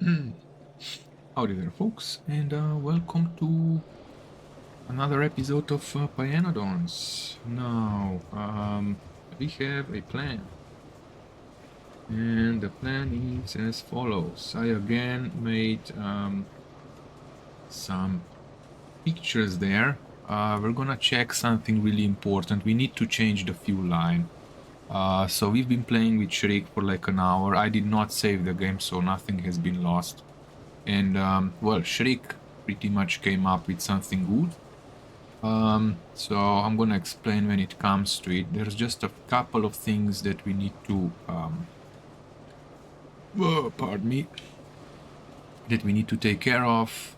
Howdy there, folks, and welcome to another episode of Pyanodons. Now, we have a plan, and the plan is as follows. I again made some pictures there. We're gonna check something really important. We need to change the fuel line. So we've been playing with Shriek for like an hour. I did not save the game, so nothing has been lost. And well, Shriek pretty much came up with something good. So I'm gonna explain when it comes to it. There's just a couple of things that we need to pardon me, that we need to take care of.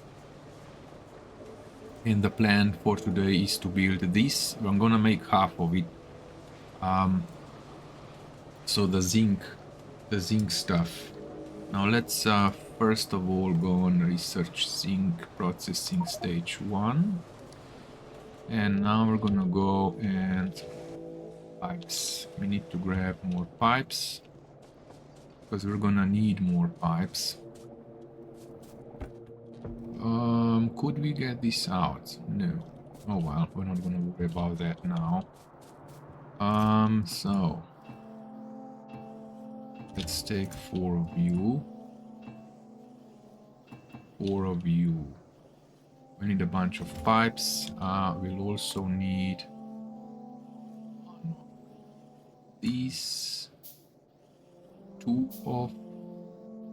And the plan for today is to build this. I'm gonna make half of it. So the zinc stuff. Now let's first of all go and research zinc processing stage 1. And now we're gonna go and pipes. We need to grab more pipes because we're gonna need more pipes. Could we get this out? No. Oh well, we're not gonna worry about that now. So let's take 4 of you. 4 of you. We need a bunch of pipes. We'll also need these, 2 of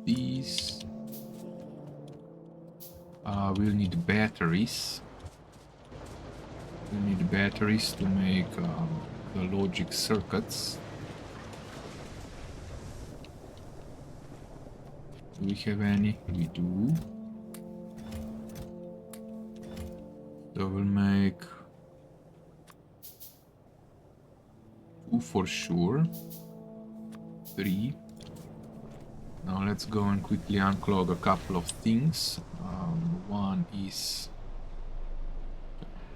these. We'll need batteries. We'll need batteries to make the logic circuits. Do we have any? We do. So we'll make 2 for sure. 3. Now let's go and quickly unclog a couple of things. One is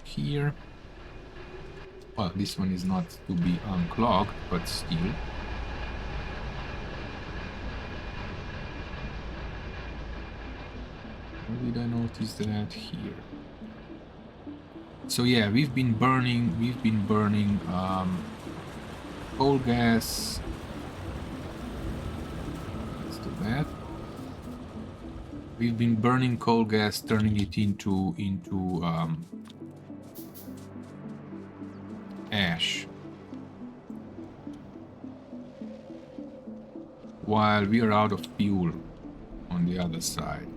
here. Well, this one is not to be unclogged, but still. How did I notice that here? So yeah, we've been burning coal gas. Let's do that. We've been burning coal gas, turning it into ash, while we are out of fuel on the other side.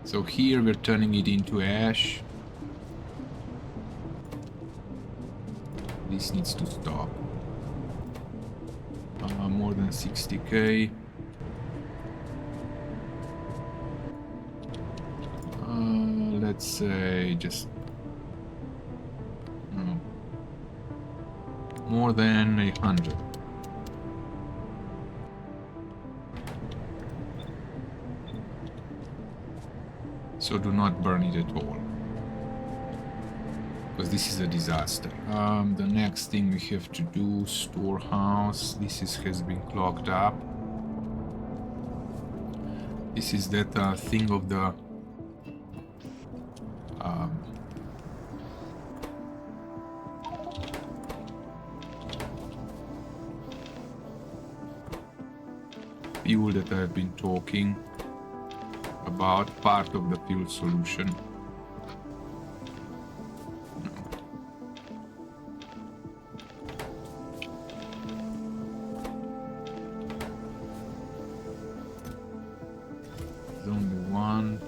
So here we're turning it into ash. This needs to stop. More than 60k. Let's say just more than 100. So do not burn it at all, because this is a disaster. The next thing we have to do, storehouse. This has been clogged up. This is that thing of the fuel that I've been talking about, part of the fuel solution. There's only one.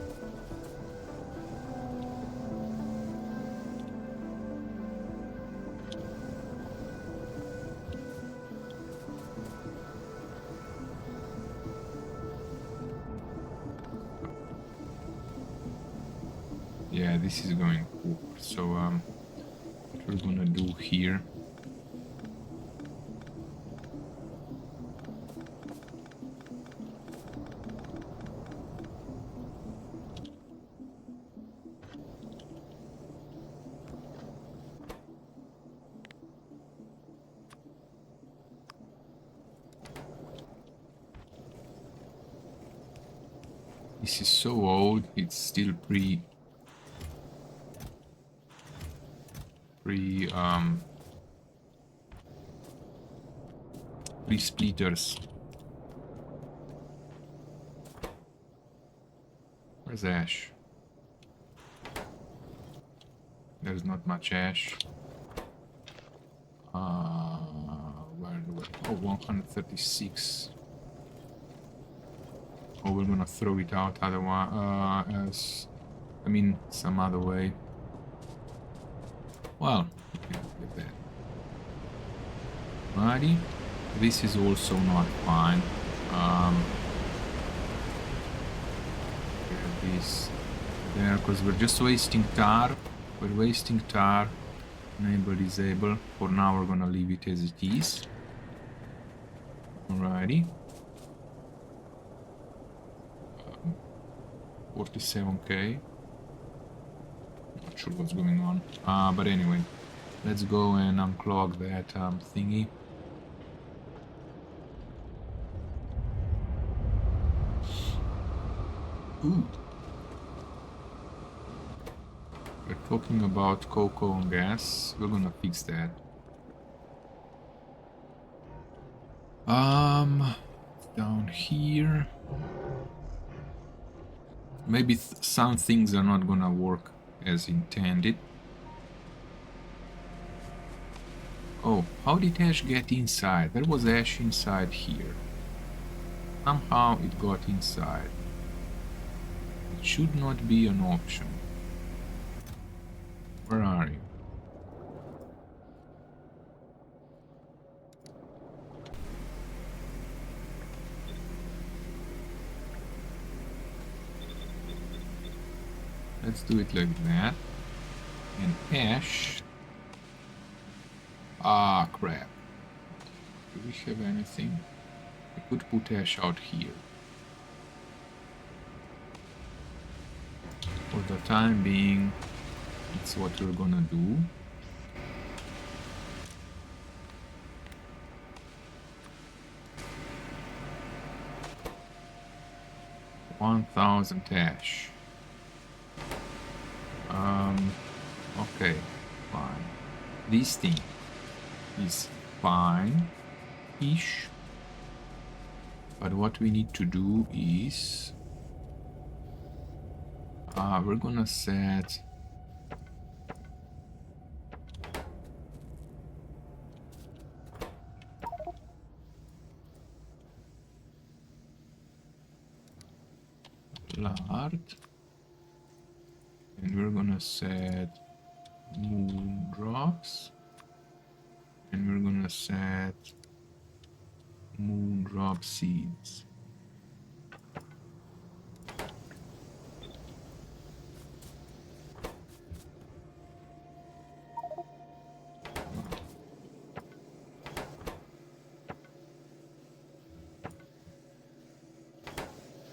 Yeah, this is going poor. So what we're gonna do here, This is so old, it's still pre-splitters. Where's ash? There's not much ash. Where do we... Oh, 136. Oh, we're gonna throw it out otherwise, I mean, some other way. Well, we can get that. Righty. This is also not fine. Get this there, because we're just wasting tar. We're wasting tar. Enable, disable. For now, we're gonna leave it as it is. Alrighty. 47k. Not sure what's going on. But anyway, let's go and unclog that thingy. Ooh. We're talking about cocoa and gas. We're gonna fix that. Down here. Maybe some things are not gonna work as intended. Oh, how did ash get inside? There was ash inside here. Somehow it got inside. It should not be an option. Where are you? Let's do it like that. And ash. Ah, crap. Do we have anything? I could put ash out here. For the time being, it's what we're gonna do. $1,000 ash. Okay, fine. This thing is fine-ish. But what we need to do is... we're gonna set... lard. And we're gonna set moon drops, and we're gonna set moon drop seeds.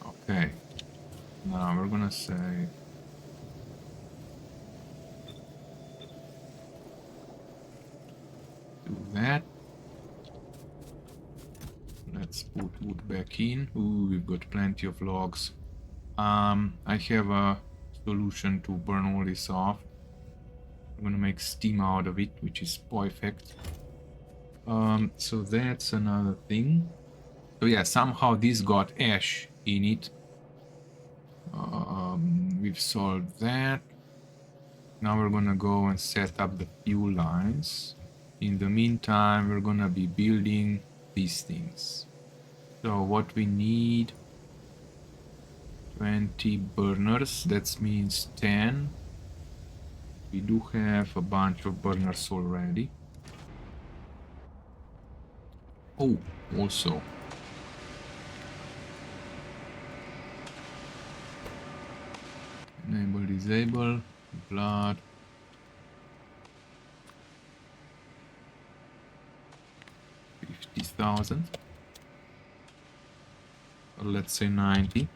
Okay, now we're gonna say that. Let's put wood back in. Ooh, we've got plenty of logs. I have a solution to burn all this off. I'm gonna make steam out of it, which is perfect. So that's another thing. So yeah, somehow this got ash in it. We've solved that. Now we're gonna go and set up the fuel lines. In the meantime, we're gonna be building these things. So what we need, 20 burners, that means 10. We do have a bunch of burners already. Oh, also. Enable, disable, blood. $50,000. Or let's say 90.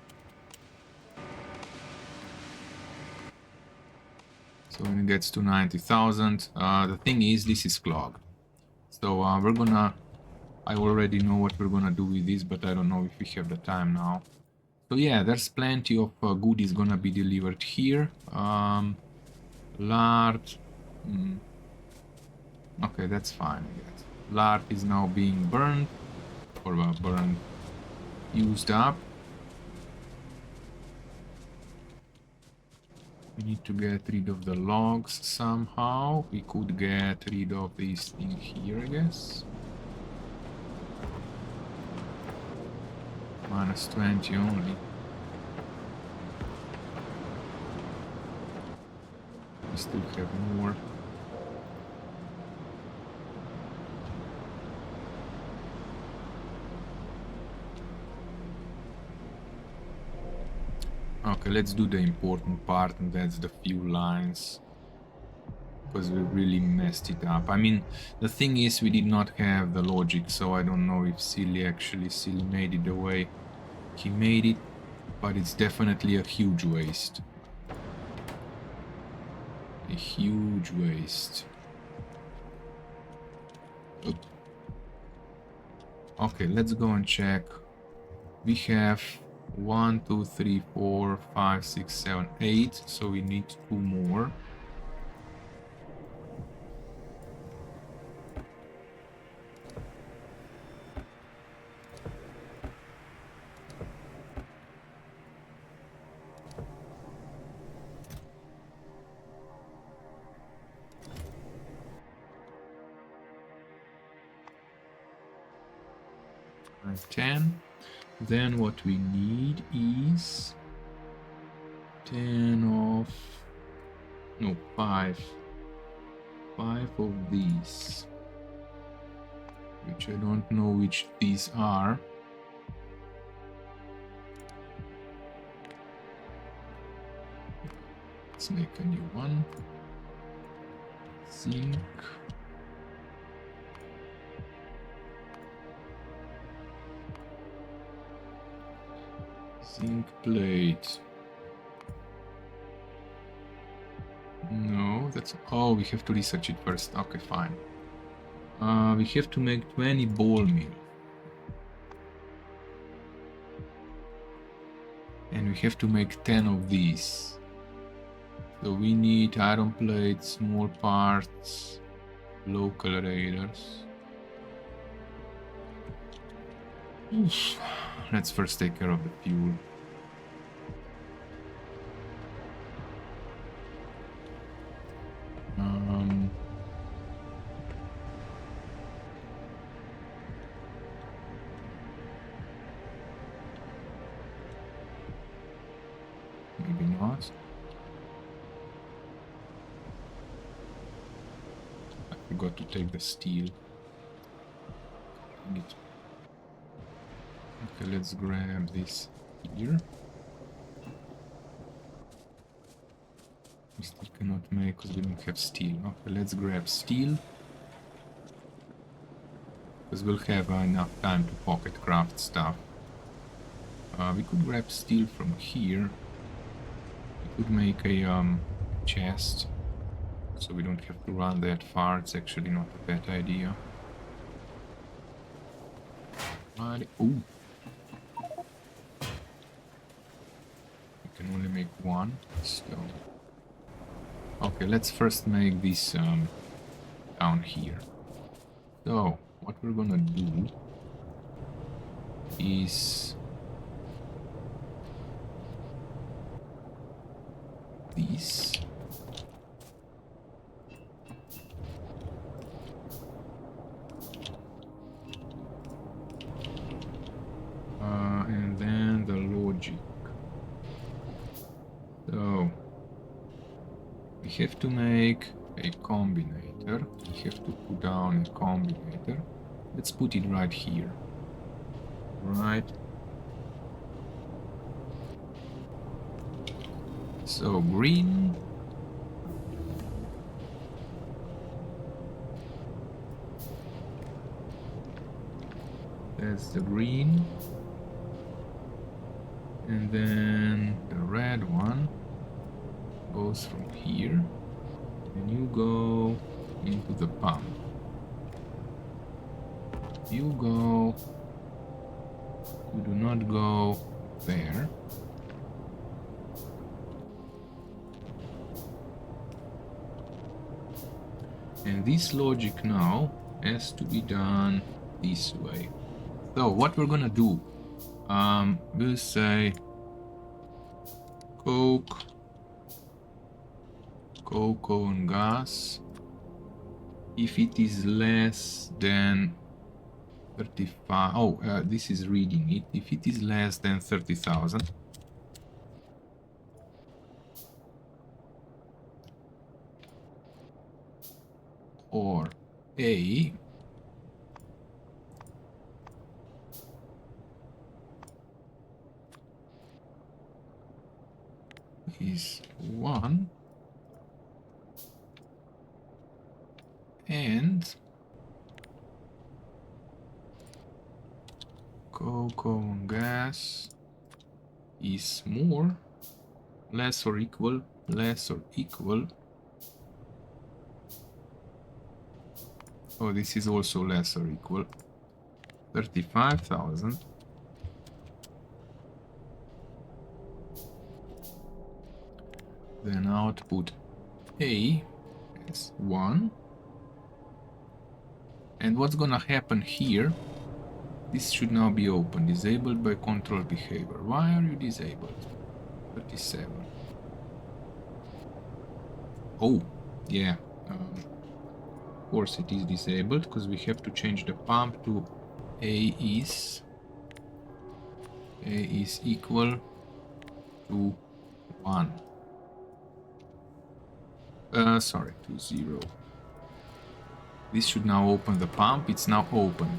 So when it gets to 90,000, the thing is, this is clogged. So we're gonna... I already know what we're gonna do with this, but I don't know if we have the time now. So yeah, there's plenty of goodies gonna be delivered here. Lard. Okay, that's fine, I guess. Lard is now being burned, or burned, used up. We need to get rid of the logs somehow. We could get rid of this thing here, I guess. Minus 20 only. We still have more. Okay, let's do the important part, and that's the fuel lines. Because we really messed it up. I mean, the thing is, we did not have the logic, so I don't know if Silly made it the way he made it, but it's definitely a huge waste. A huge waste. Oop. Okay, let's go and check. We have 1, 2, 3, 4, 5, 6, 7, 8, so we need 2 more. And 10. Then what we need is 10 of... no, 5. 5 of these. Which I don't know which these are. Let's make a new one. Zinc. Zinc plate. No, that's... oh, we have to research it first. Okay, fine. We have to make 20 ball mill. And we have to make 10 of these. So we need iron plates, small parts, local raiders. Oof. Let's first take care of the fuel. Maybe not. I forgot to take the steel. Okay, let's grab this here. We still cannot make because we don't have steel. Okay, let's grab steel. Because we'll have enough time to pocket craft stuff. We could grab steel from here. We could make a chest. So we don't have to run that far. It's actually not a bad idea. Ooh. We can only make one. So. Okay, let's first make this down here. So, what we're gonna do is this. And then the logic. So, we have to make a combinator. We have to put down a combinator. Let's put it right here. Right. So green. That's the green. And then the red one goes from here. And you go into the pump. You go. You do not go. there. And this logic now has to be done this way. So what we're gonna do, we'll say coke, cocoa and gas. If it is less than 35, this is reading it. If it is less than 30,000, or A is 1 and cocoa and gas is more, less or equal, oh, this is also less or equal 35,000, then output A is 1. And what's gonna happen here, this should now be open, disabled by control behavior. Why are you disabled? 37. Oh, yeah. Of course it is disabled, because we have to change the pump to A is equal to 1. Sorry, to 0. This should now open the pump. It's now open.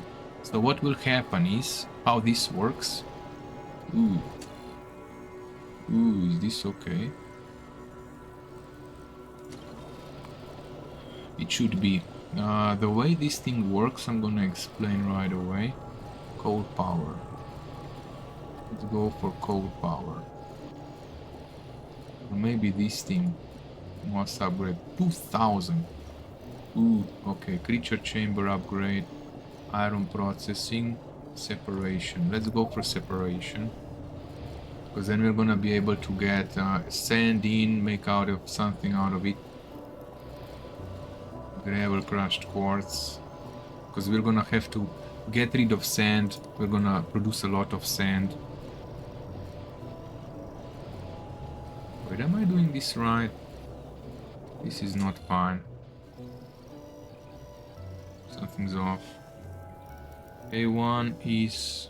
So what will happen is, how this works. Ooh, is this okay? It should be. The way this thing works, I'm gonna explain right away. Coal power. Let's go for coal power. Or maybe this thing must upgrade 2000. Ooh, okay. Creature chamber upgrade. Iron processing. Separation. Let's go for separation. Because then we're gonna be able to get sand in, make out of something out of it. Gravel, crushed quartz. Because we're gonna have to get rid of sand. We're gonna produce a lot of sand. Wait, am I doing this right? This is not fine. Something's off. A1 is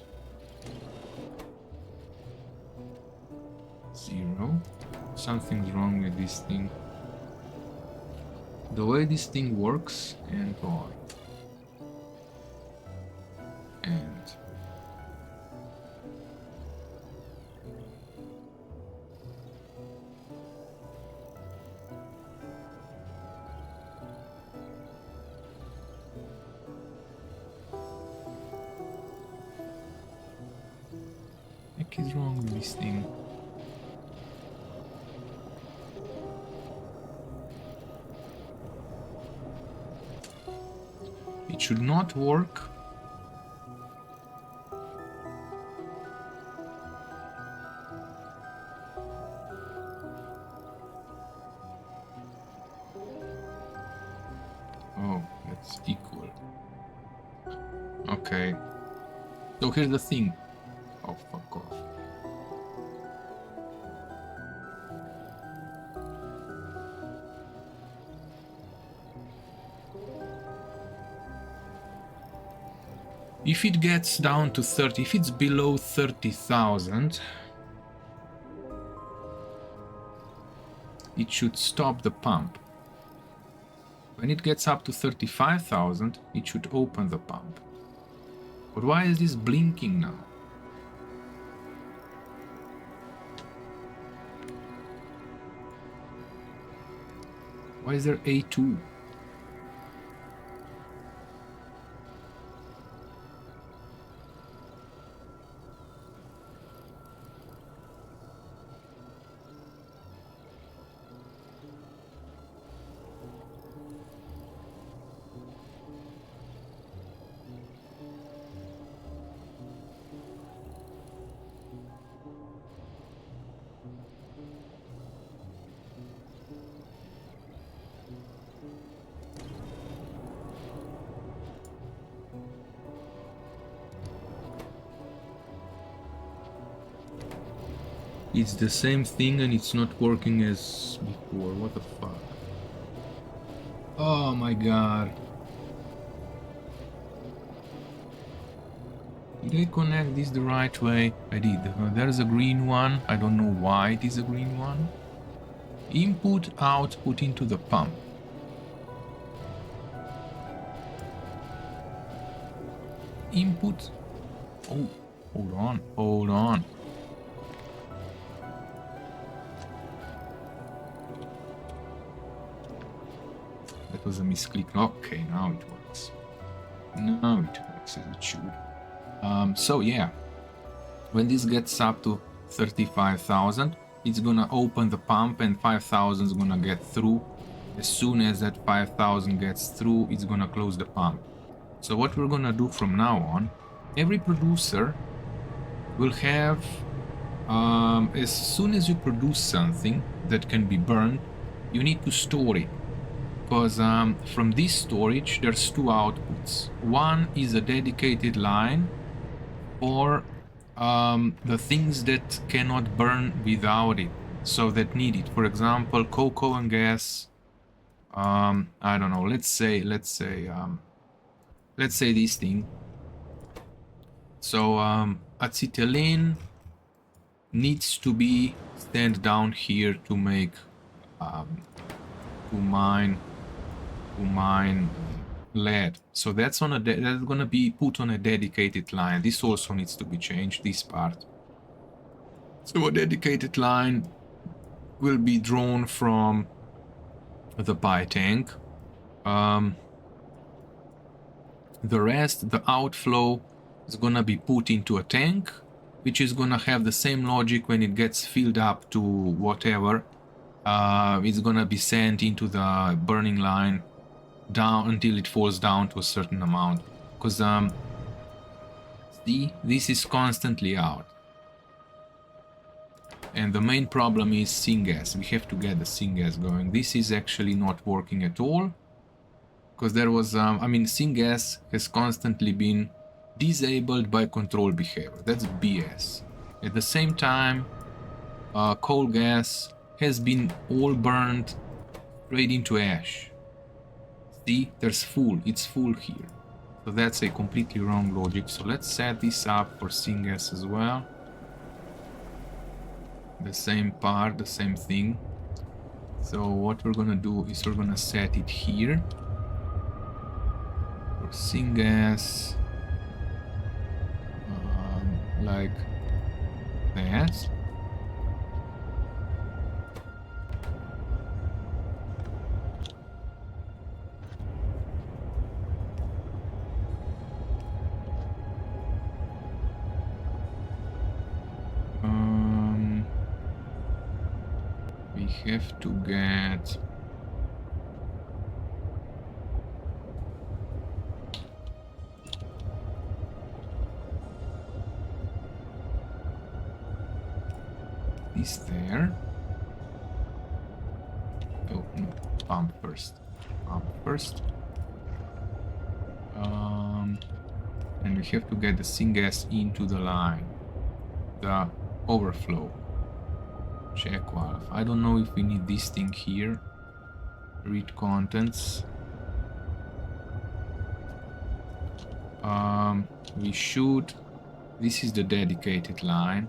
0. Something's wrong with this thing. The way this thing works, and on. And what is wrong with this thing? It should not work. Oh, that's equal. Okay. So here's the thing. Oh, fuck off. If it gets down to 30, if it's below 30,000, it should stop the pump. When it gets up to 35,000, it should open the pump. But why is this blinking now? Why is there A2? It's the same thing and it's not working as before. What the fuck? Oh my god. Did I connect this the right way? I did. There's a green one. I don't know why it is a green one. Input, output into the pump. Input. Oh, hold on, hold on. That was a misclick. Okay, now it works. Now it works as it should. So yeah, when this gets up to 35,000, it's gonna open the pump and 5,000 is gonna get through. As soon as that 5,000 gets through, it's gonna close the pump. So what we're gonna do from now on, every producer will have, as soon as you produce something that can be burned, you need to store it. Because from this storage, there's two outputs. One is a dedicated line for the things that cannot burn without it, so that need it. For example, cocoa and gas. I don't know. Let's say this thing. So acetylene needs to be stand down here to make to mine lead. So that's on that's gonna be put on a dedicated line. This also needs to be changed, this part. So a dedicated line will be drawn from the pie tank. The rest, the outflow, is gonna be put into a tank, which is gonna have the same logic. When it gets filled up to whatever, it's gonna be sent into the burning line down until it falls down to a certain amount. Because see, this is constantly out, and the main problem is syngas. We have to get the syngas going. This is actually not working at all, because there was I mean, syngas has constantly been disabled by control behavior. That's BS. At the same time, coal gas has been all burned straight into ash. See, there's full, it's full here. So that's a completely wrong logic. So let's set this up for syngas as well. The same part, the same thing. So what we're gonna do is we're gonna set it here for syngas, like that. We have to get this there. Oh no, pump first. Pump first. And we have to get the syngas into the line. The overflow. Check valve. I don't know if we need this thing here. Read contents. We should. This is the dedicated line.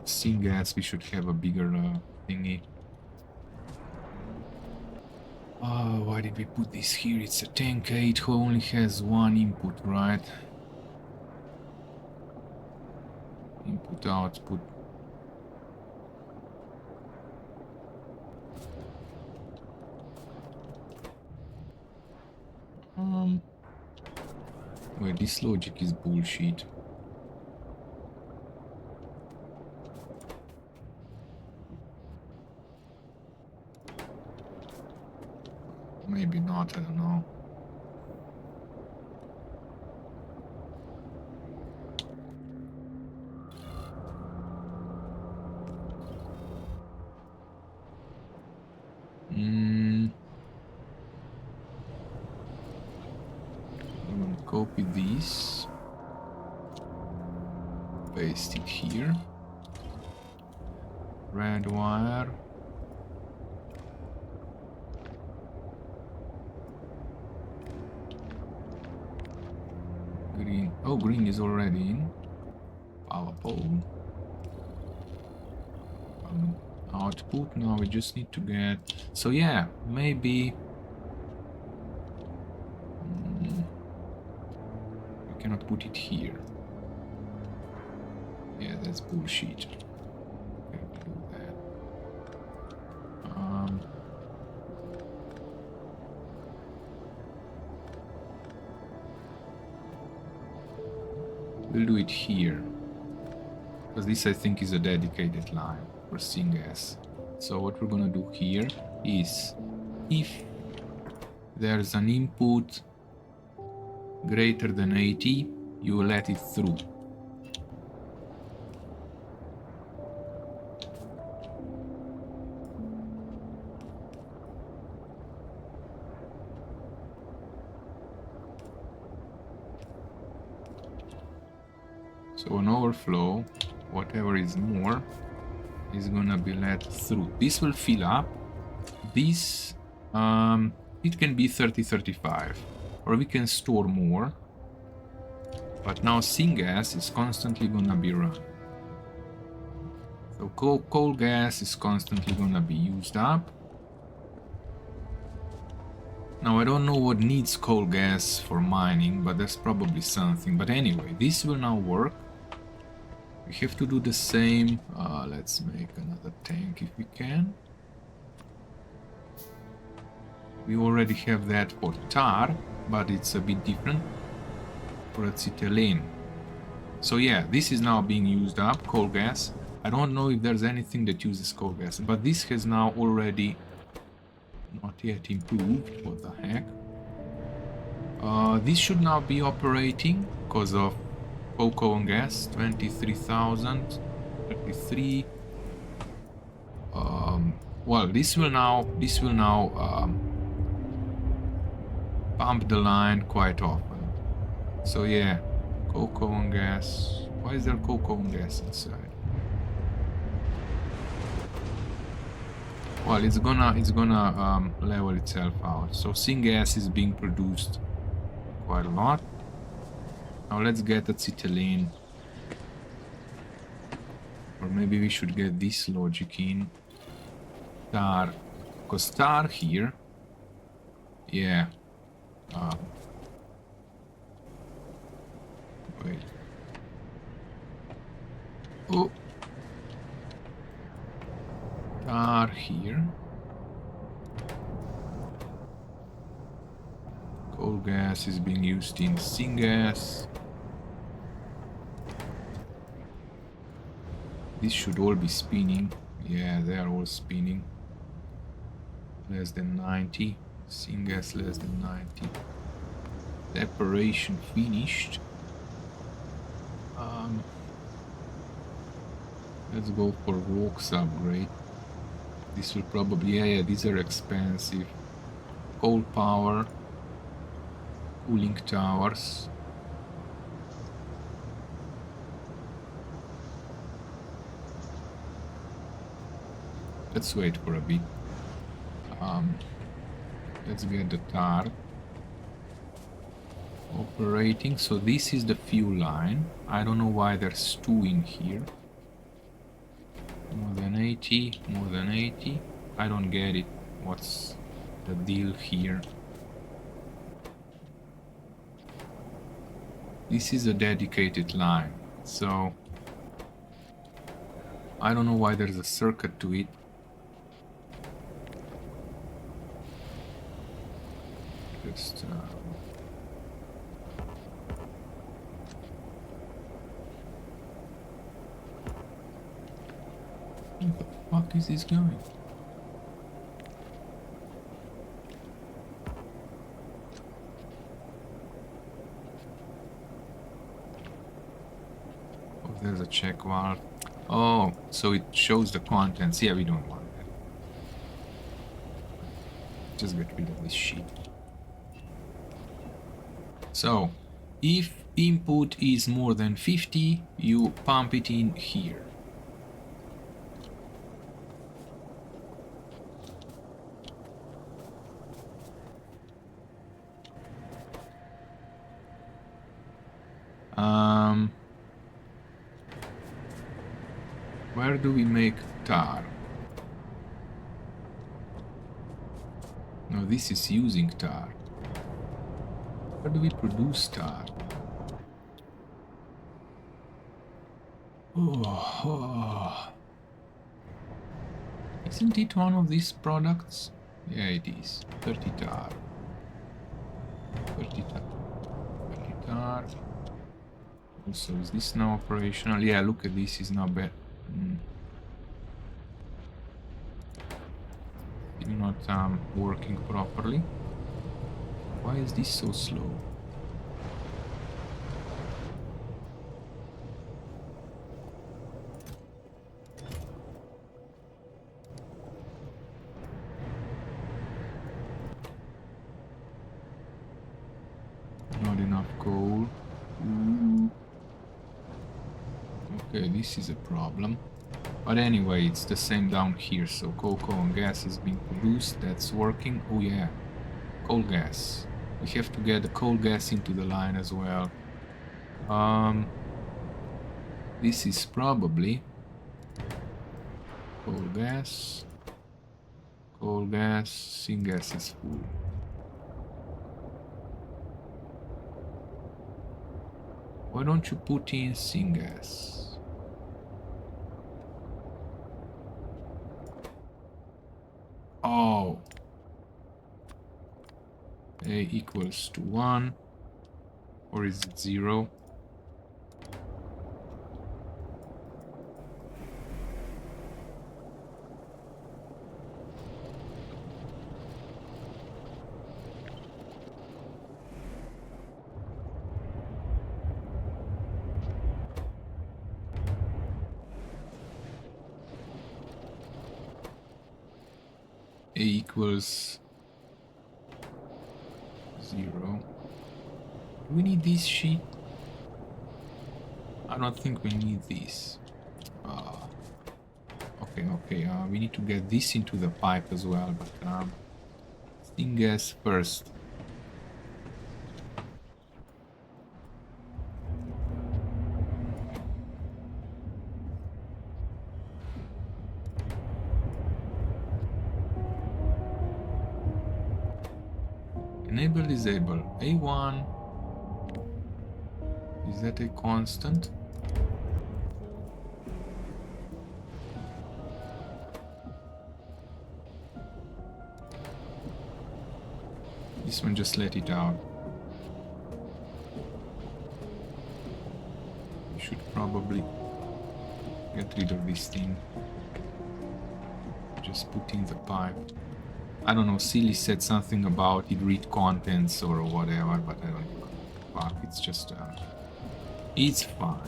Syngas, we should have a bigger thingy. Oh, why did we put this here? It's a tank 8 who only has one input, right? Input, output. Well, this logic is bullshit. Maybe not, I don't know. copy this, paste it here, red wire, green. Oh, green is already in. Power pole. Output. Now we just need to get. So yeah, maybe we cannot put it here. Yeah, that's bullshit. Okay, we do that. We'll do it here. Because this I think is a dedicated line for syngas. So what we're gonna do here is, if there's an input greater than 80, you let it through. So an overflow, whatever is more, is gonna be let through. This will fill up. This, it can be 30-35, or we can store more. But now syngas is constantly gonna be run. So coal gas is constantly gonna be used up. Now I don't know what needs coal gas for mining, but there's probably something. But anyway, this will now work. We have to do the same. Let's make another tank if we can. We already have that for tar, but it's a bit different for acetylene. So yeah, this is now being used up, coal gas. I don't know if there's anything that uses coal gas, but this has now already not yet improved. What the heck? This should now be operating because of cocoa and gas. 23,000, 33. Well, this will now pump the line quite often. So yeah, cocoa and gas. Why is there cocoa and gas inside? Well, it's gonna level itself out. So syngas is being produced quite a lot. Now let's get acetylene. Or maybe we should get this logic in. Tar. Because tar here. Yeah. Wait. Oh. Tar here. Coal gas is being used in syngas. This should all be spinning. Yeah, they are all spinning. Less than 90. Syngas less than 90. Separation finished. Let's go for Rocks upgrade. This will probably, yeah, these are expensive. Coal power, cooling towers. Let's wait for a bit. Let's get the tar operating. So this is the fuel line. I don't know why there's two in here. More than 80, more than 80. I don't get it. What's the deal here? This is a dedicated line, so I don't know why there's a circuit to it. Just where the fuck is this going? Oh, there's a check valve. Oh, so it shows the contents. Yeah, we don't want that. Just get rid of this shit. So, If input is more than 50, you pump it in here. Where do we make tar? No, this is using tar. Where do we produce tar? Oh. Isn't it one of these products? Yeah, it is. 30 tar. 30 tar. 30 tar. Also, is this now operational? Yeah, look at this, is now bad. Still not working properly. Why is this so slow? Not enough coal. Okay, this is a problem. But anyway, it's the same down here. So cocoa and gas is being produced. That's working. Oh yeah, coal gas. We have to get the coal gas into the line as well. This is probably coal gas. Coal gas. Syngas is full. Why don't you put in syngas? Oh. A equals to 1. Or is it 0? A equals 0. Do we need this sheet? I don't think we need this. Okay, we need to get this into the pipe as well, but syngas first. Enable, disable. A1. Is that a constant? This one, just let it out. We should probably get rid of this thing. Just put in the pipe. I don't know, Silly said something about it read contents or whatever, but I don't know. Fuck, it's just it's fine.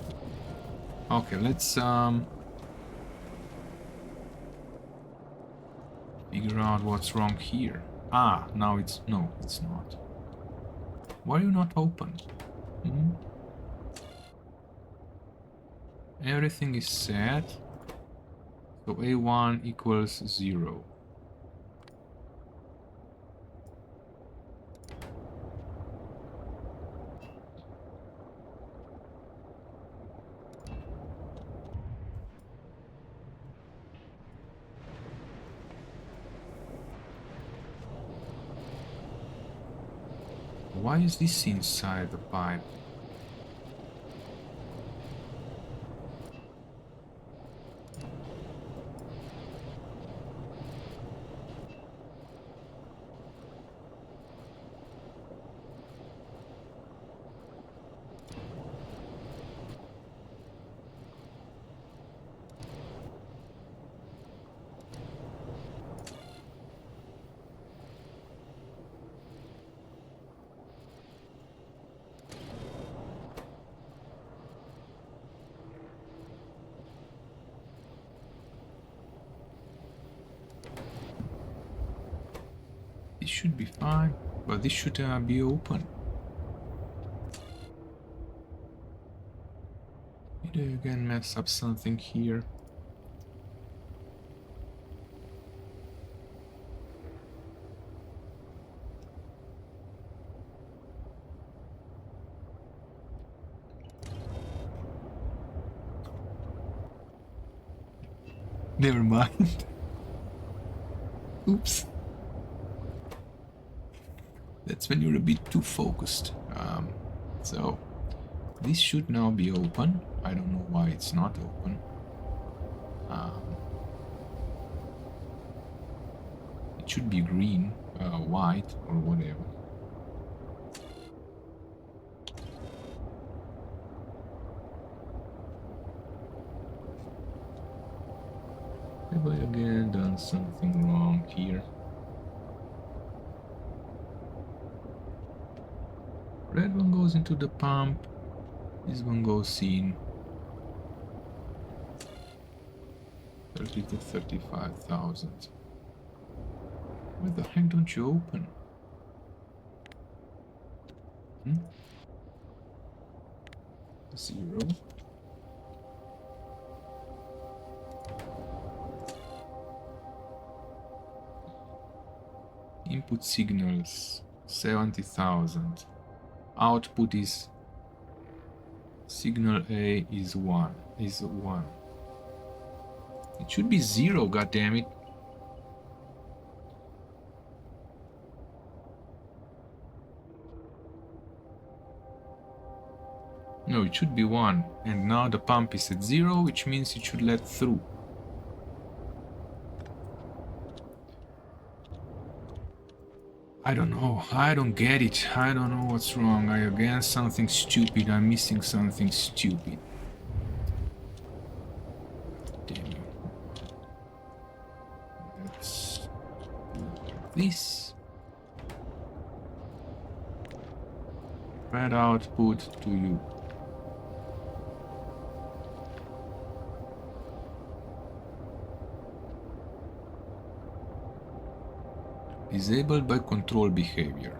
Okay, let's figure out what's wrong here. Ah, now it's... no, it's not. Why are you not open? Everything is set. So A1 equals 0. Why is this inside the pipe? This should be fine, but this should be open. Did I again mess up something here? Never mind. Oops. That's when you're a bit too focused. So this should now be open. I don't know why it's not open. It should be green, white, or whatever. Have I again done something wrong here? Red one goes into the pump. This one goes in. 30 to 35,000. Why the heck don't you open? Zero. Input signals 70,000. Output is signal A is 1. It should be 0, goddammit. No, it should be 1. And now the pump is at 0, which means it should let through. I don't know. I don't get it. I don't know what's wrong. I again something stupid. I'm missing something stupid. Damn you. Let's do this. Red output to you. Disabled by control behavior.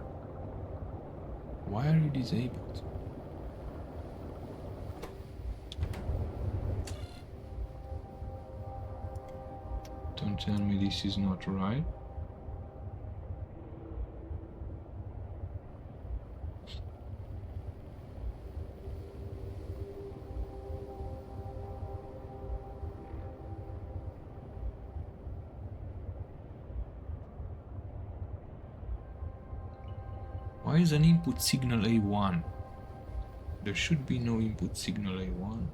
Why are you disabled? Don't tell me this is not right. Why is an input signal A1? There should be no input signal A1.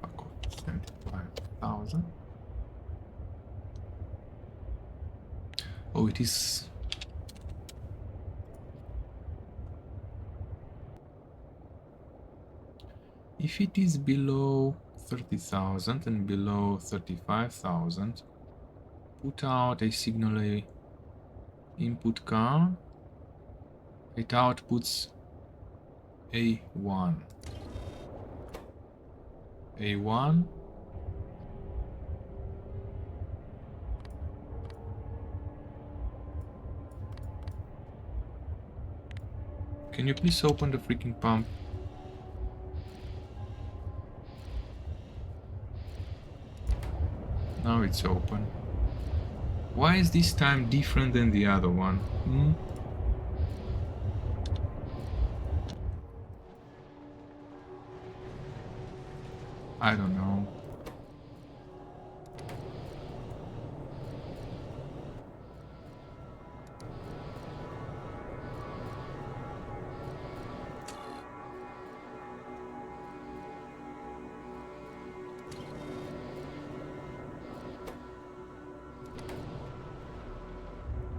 Fuck off, 75,000. Oh, it is. If it is below 30,000 and below 35,000, put out a signal A input count. It outputs A1. A1. Can you please open the freaking pump? Now it's open. Why is this time different than the other one? I don't know.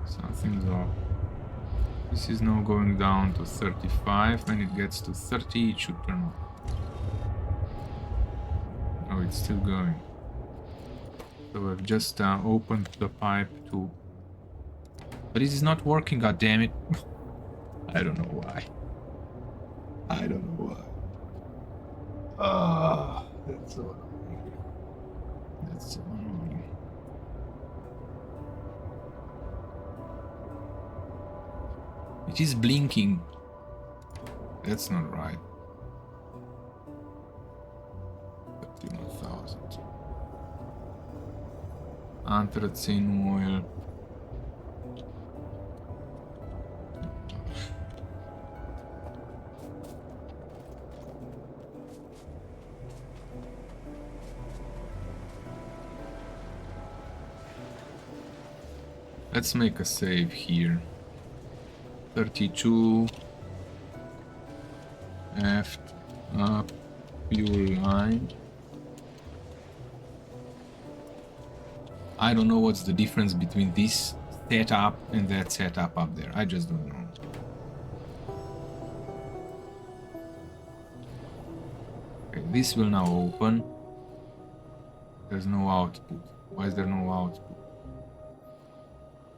Something's off. This is now going down to 35. When it gets to 30, it should turn on. Oh, it's still going. So I've just opened the pipe to... But this is not working, goddammit. I don't know why. I don't know why. Ah, that's so annoying. That's so annoying. It is blinking. That's not right. 31,000. Anthracene oil. Let's make a save here. 32. F up fuel line. I don't know what's the difference between this setup and that setup up there. I just don't know. Okay, this will now open. There's no output. Why is there no output?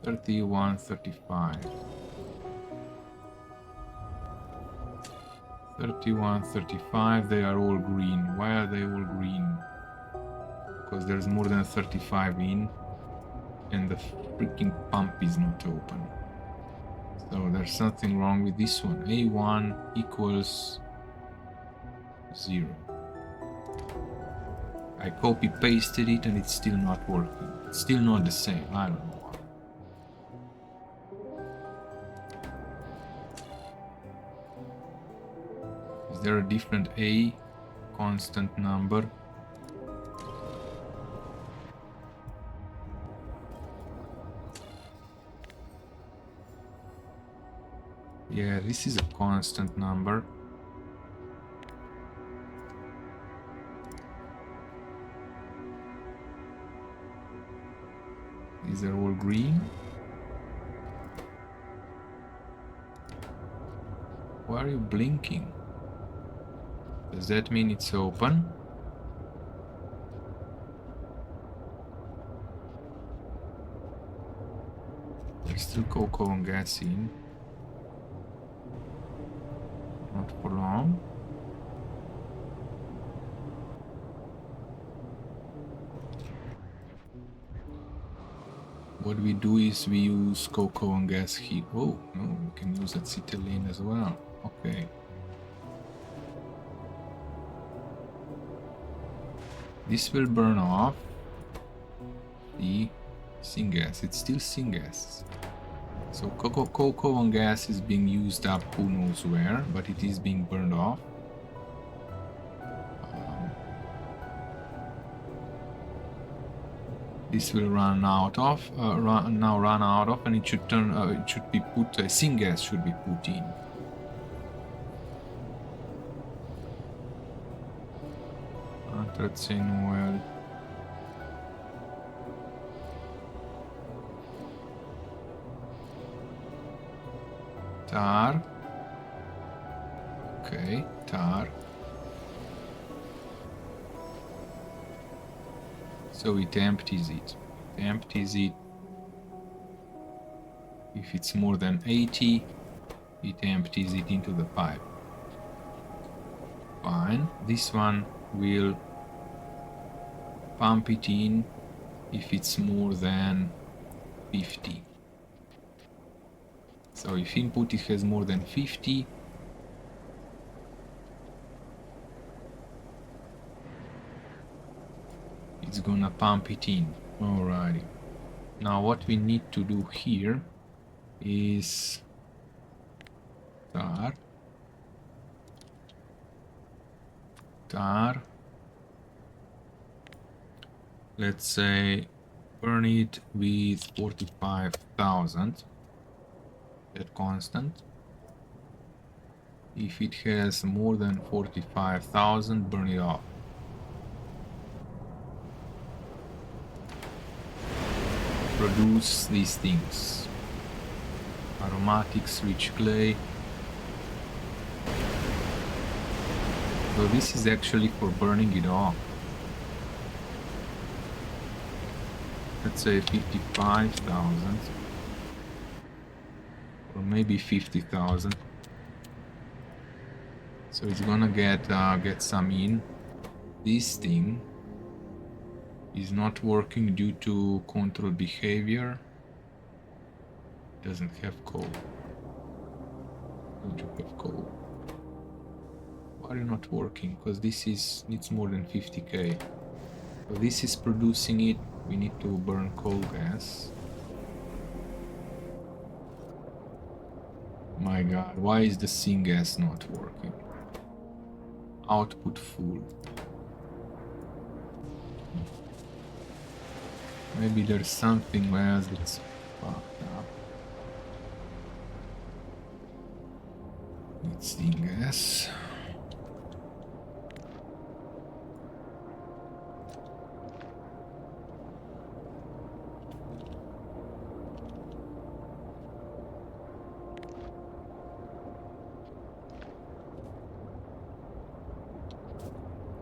31, 35. 31, 35, they are all green. Why are they all green? Because there's more than 35 in and the freaking pump is not open. So there's something wrong with this one. A1 equals 0. I copy pasted it and it's still not working. It's still not the same. I don't know. Is there a different A constant number? Yeah, this is a constant number. These are all green. Why are you blinking? Does that mean it's open? There's still cocoa and gas in. Not for long. What we do is we use cocoa and gas heat. Oh, no, we can use acetylene as well. Okay. This will burn off the syngas. It's still syngas. So cocoa and gas is being used up who knows where, but it is being burned off. This will run out of, run out of, and it should turn. It should be put. Syngas should be put in. Anthracene oil. Tar. Okay, tar. So it empties it. It empties it. If it's more than 80, it empties it into the pipe. Fine. This one will pump it in if it's more than 50. So if input it has more than 50, it's gonna pump it in. Alrighty. Now what we need to do here is tar. Let's say burn it with 45,000. That constant. If it has more than 45,000, burn it off. Produce these things. Aromatics, rich clay. So this is actually for burning it off. Let's say 55,000. Or maybe 50,000. So it's gonna get some in. This thing is not working due to control behavior. Doesn't have coal. Don't you have coal? Why are you not working? Because this needs more than 50k. So this is producing it. We need to burn coal gas. My god, why is the syngas not working? Output full. Maybe there's something else that's fucked up. It's syngas.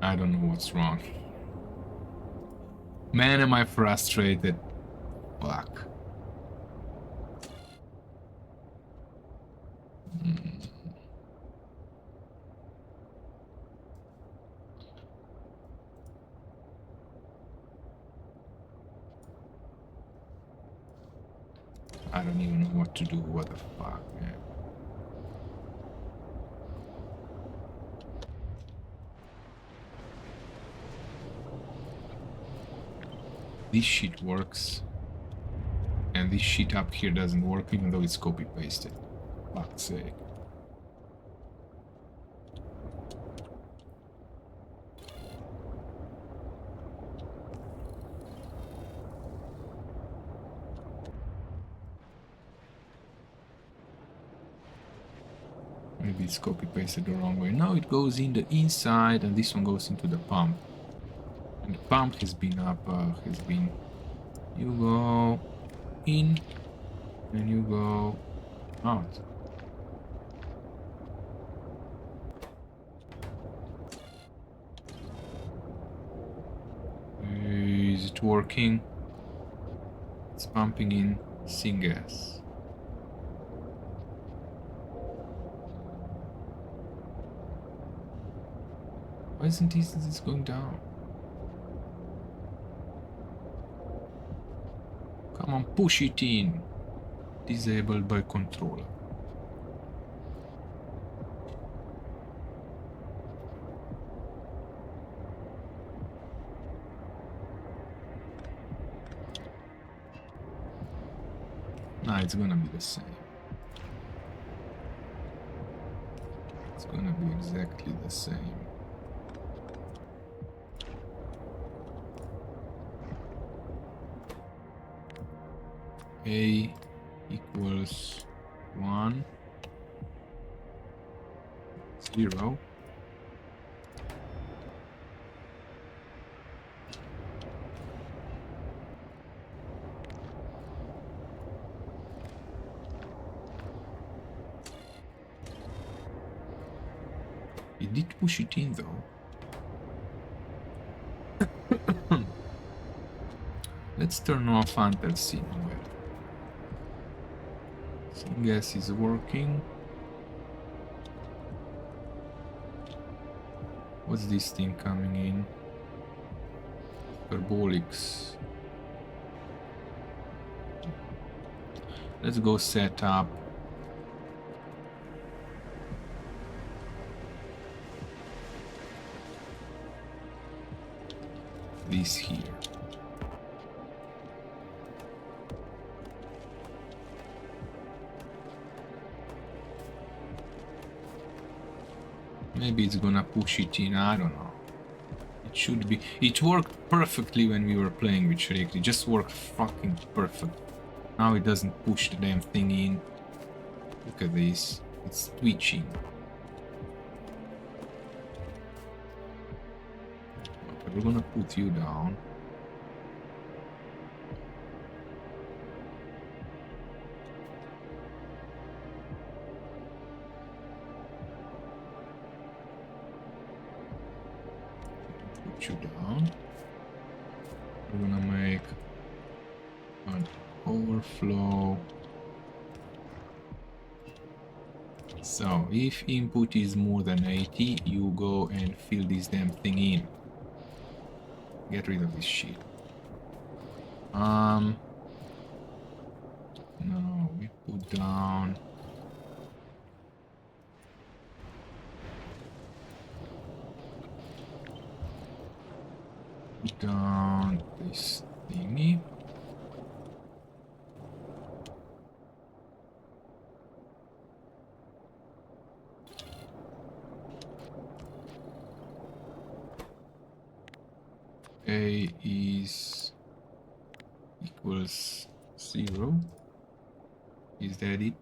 I don't know what's wrong. Man, am I frustrated. Fuck. I don't even know what to do. What the fuck, man. This shit works. And this shit up here doesn't work even though it's copy-pasted. Fuck's sake. Maybe it's copy-pasted the wrong way. Now it goes in the inside and this one goes into the pump. And the pump has been up, you go in and you go out. Is it working? It's pumping in syngas. Why isn't this going down? Come on, push it in. Disabled by controller. Nah, it's gonna be the same. It's gonna be exactly the same. A equals 1, 0. It did push it in though. Let's turn off Antelsin. Gas is working. What's this thing coming in? Hyperbolics. Let's go set up this here. Maybe it's gonna push it in, I don't know. It should be. It worked perfectly when we were playing with Shrek. It just worked fucking perfect. Now it doesn't push the damn thing in. Look at this. It's twitching. Okay, we're gonna put you down. You down. We're gonna make an overflow So if input is more than 80, you go and fill this damn thing in. Get rid of this shit. No, we put down this thingy. A is equals 0. Is that it?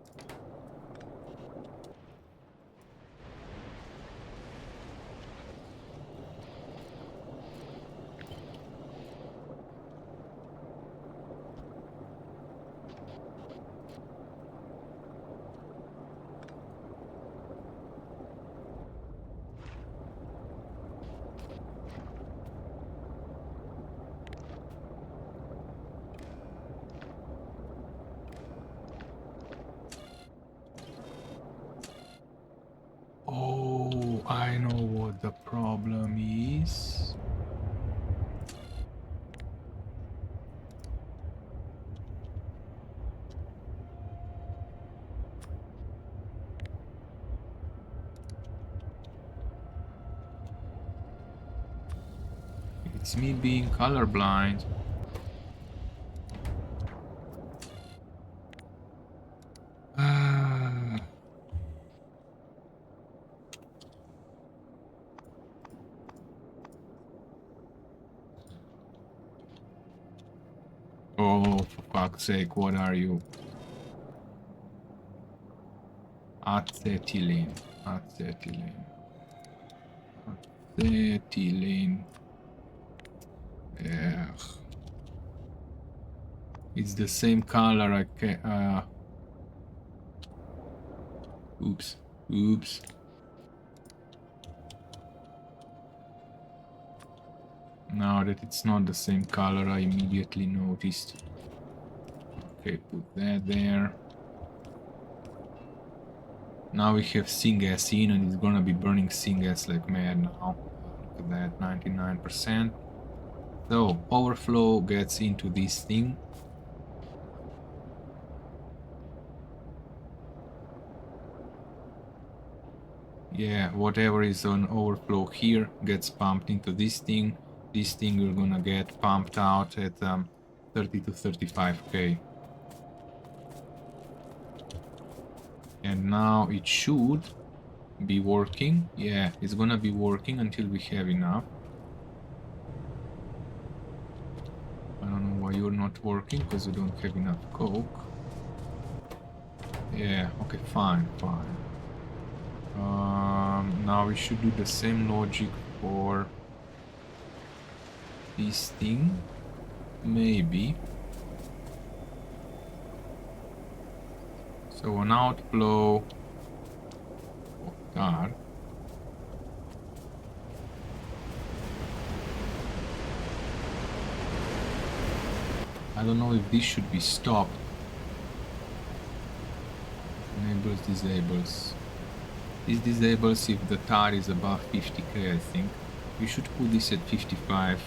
Oh, I know what the problem is. It's me being colorblind. Ah. Oh, for fuck's sake, what are you? Acetylene. Acetylene. Acetylene. Yeah. It's the same color. I can. Oops. Oops. Now that it's not the same color, I immediately noticed. Okay, put that there. Now we have syngas in, and it's gonna be burning syngas like mad now. Look at that, 99%. So, overflow gets into this thing. Yeah, whatever is on overflow here gets pumped into this thing. This thing we're gonna get pumped out at 30 to 35k. And now it should be working. Yeah, it's gonna be working until we have enough. I don't know why you're not working, because you don't have enough coke. Yeah, okay, fine, fine. Now we should do the same logic for this thing. Maybe. So an outflow of tar. I don't know if this should be stopped. Enables, disables. This disables if the tar is above 50k, I think. We should put this at 55.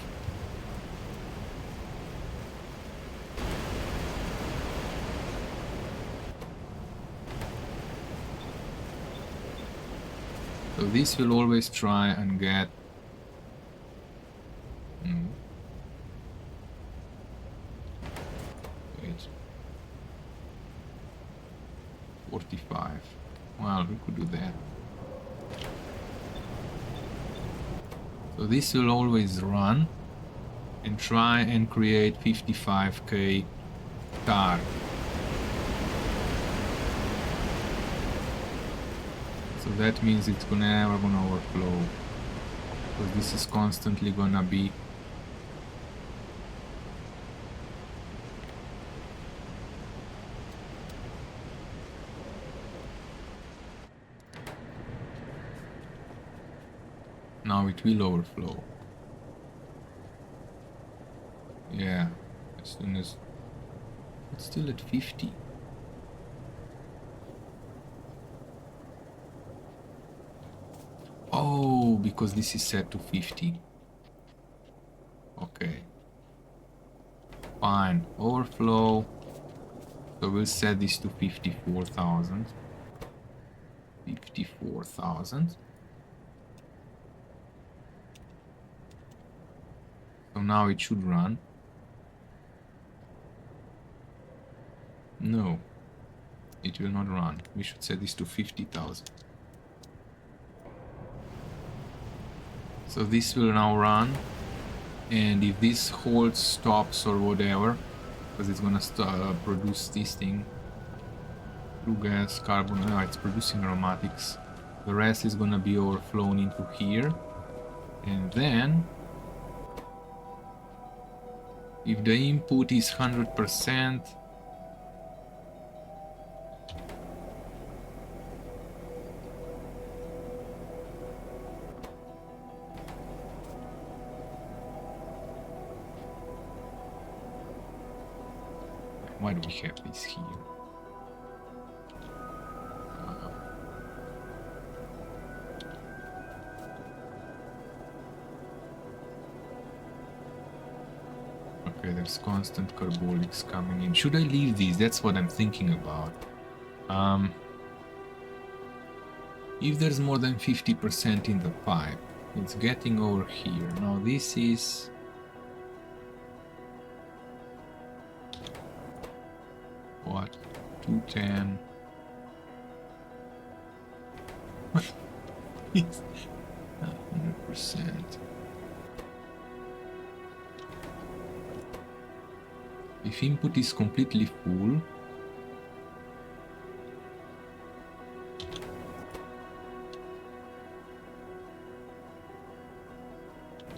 So this will always try and get... Wait. 45. Well, we could do that. So this will always run and try and create 55k tar. So that means it's never gonna overflow, because this is constantly gonna be now it will overflow. Yeah, as soon as it's still at 50. Oh, because this is set to 50. Okay. Fine. Overflow. So we'll set this to 54,000. 54,000. So now it should run. No, it will not run. We should set this to 50,000. So this will now run. And if this hold stops or whatever, because it's gonna produce this thing, flue gas, carbon, no, it's producing aromatics. The rest is gonna be overflown into here. And then, if the input is 100%, why do we have this here? Okay, there's constant carbolics coming in. Should I leave these? That's what I'm thinking about. If there's more than 50% in the pipe, it's getting over here. Now this is... what? 210. It's 100%. If input is completely full,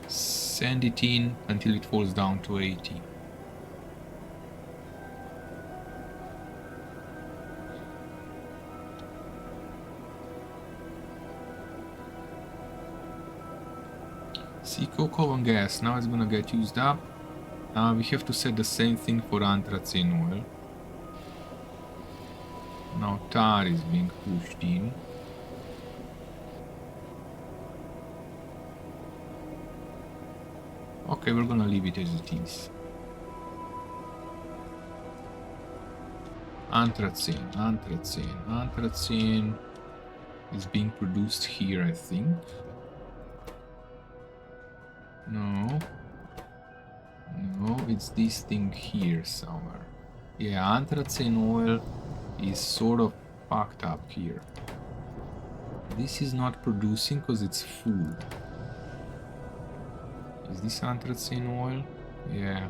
send it in until it falls down to 80. See, cocoa and gas, now it's gonna get used up. Now we have to set the same thing for anthracene oil. Now tar is being pushed in. Okay, we're gonna leave it as it is. Anthracene is being produced here, I think. No, it's this thing here somewhere. Yeah, anthracene oil is sort of fucked up here. This is not producing because it's full. Is this anthracene oil? Yeah.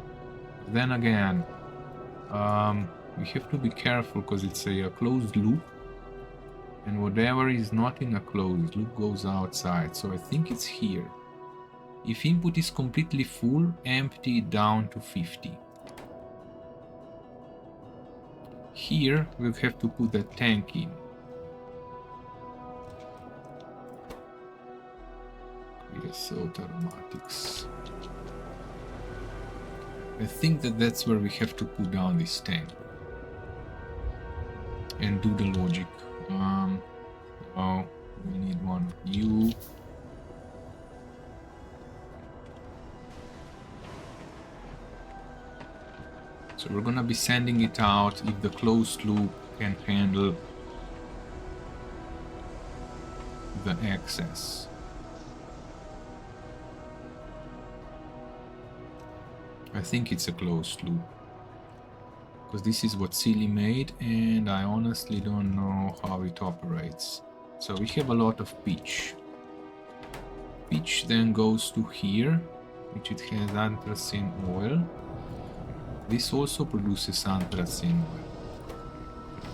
Then again, we have to be careful because it's a closed loop, and whatever is not in a closed loop goes outside. So I think it's here. If input is completely full, empty it down to 50. Here we'll have to put the tank in. Creosote aromatics. I think that's where we have to put down this tank and do the logic. Oh, we need one of you. So we're gonna be sending it out if the closed loop can handle the excess. I think it's a closed loop, because this is what Silly made, and I honestly don't know how it operates. So we have a lot of pitch. Pitch then goes to here, which it has anthracene oil. This also produces anthracene oil.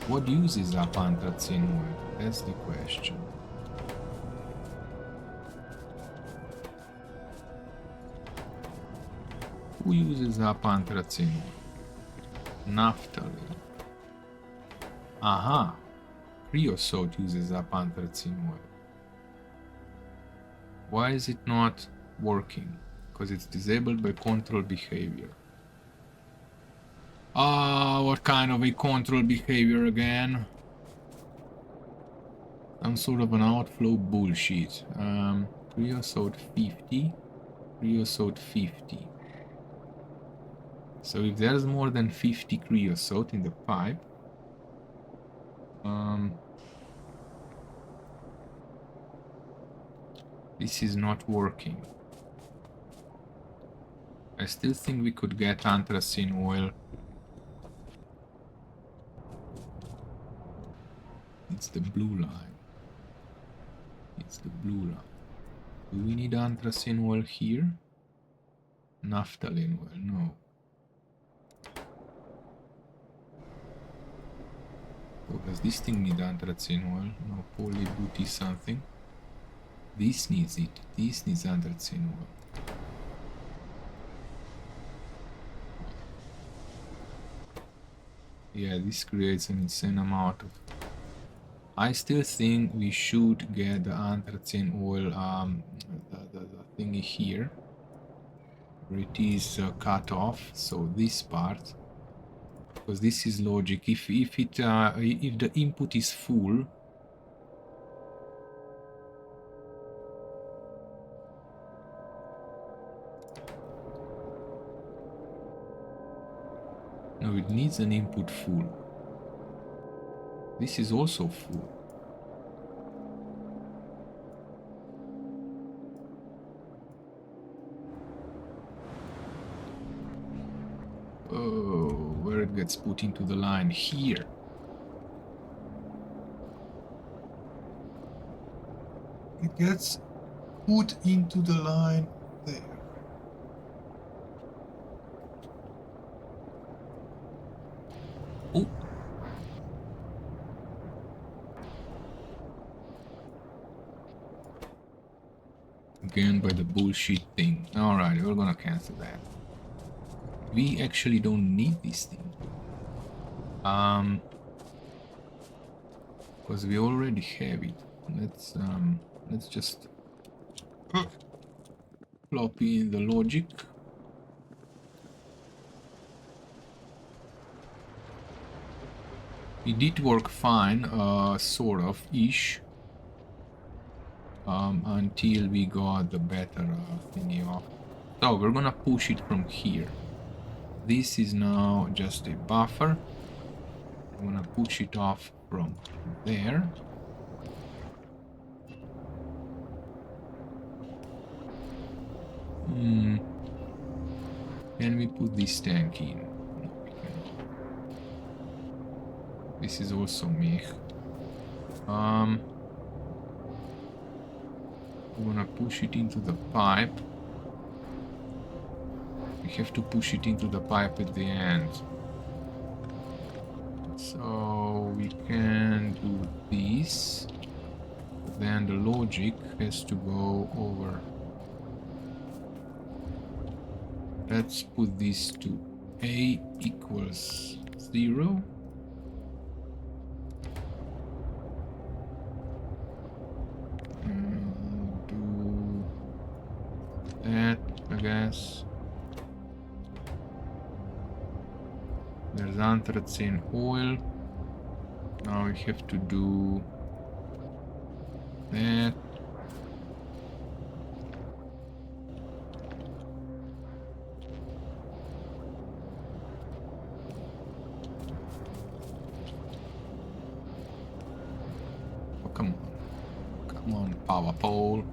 What uses up anthracene oil? That's the question. Who uses up anthracene oil? Naphthalene. Aha! Creosote uses up anthracene oil. Why is it not working? Because it's disabled by control behavior. What kind of a control behavior again? Some sort of an outflow bullshit. Creosote 50. Creosote 50. So if there's more than 50 creosote in the pipe, this is not working. I still think we could get anthracene oil. It's the blue line. It's the blue line. Do we need anthracene oil here? Naphthalene oil, no. Oh, does this thing need anthracene oil? No, polybuty something. This needs it. This needs anthracene oil. Yeah, this creates an insane amount of... I still think we should get the anthracene oil, the thingy here, where it is cut off. So this part, because this is logic. If the input is full, no, it needs an input full. This is also full. Oh, where it gets put into the line here. It gets put into the line there. Oh. Again by the bullshit thing. Alright, we're gonna cancel that. We actually don't need this thing. Because we already have it. Let's just plop in the logic. It did work fine, sort of ish. Until we got the better thingy off. So we're gonna push it from here. This is now just a buffer. I'm gonna push it off from there. Can we put this tank in? No, we cannot. This is also meh. I'm gonna push it into the pipe. We have to push it into the pipe at the end. So we can do this. Then the logic has to go over. Let's put this to A equals 0. Do that, I guess. There's anthracene oil. Now we have to do that. Oh, come on. Come on, power pole.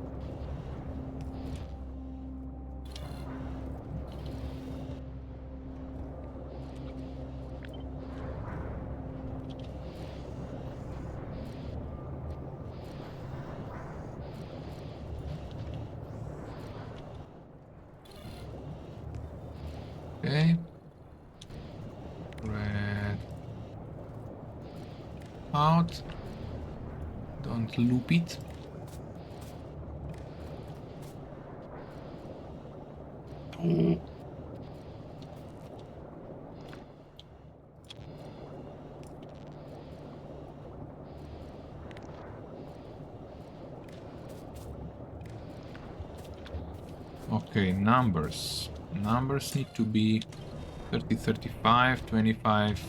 Okay. Red. Out. Don't loop it. Oh. Okay, numbers. Numbers need to be 30, 35, 25,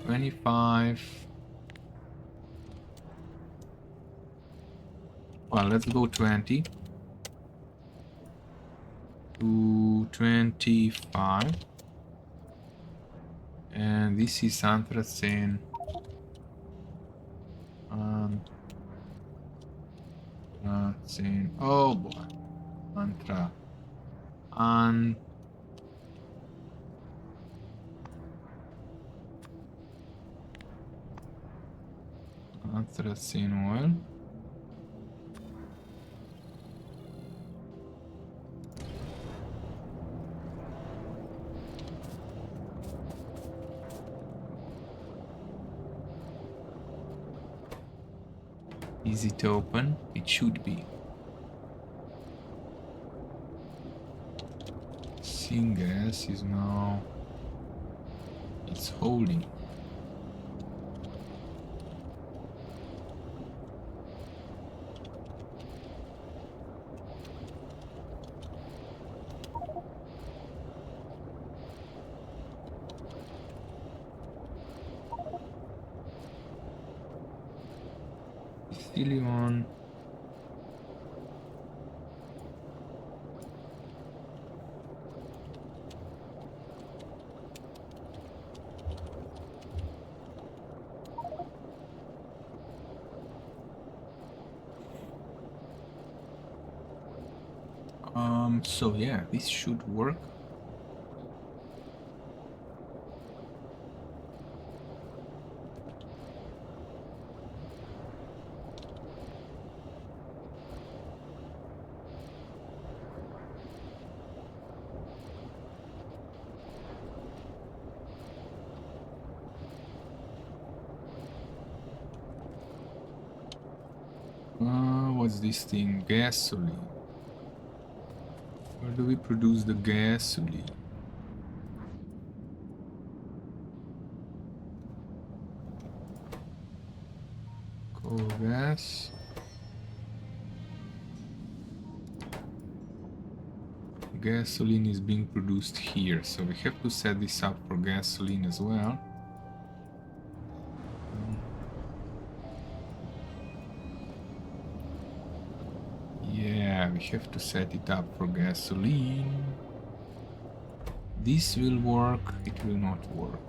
25. Well, let's go 20 to 25. And this is anthracene. Anthracene. Oh boy. Anthracene oil. Is it open? It should be. Syngas is now... It's holding. Stylion. So yeah, this should work. What's this thing? Gasoline. Where do we produce the gasoline? Coal gas. Gasoline is being produced here, so we have to set this up for gasoline as well. Yeah, we have to set it up for gasoline. This will work, it will not work.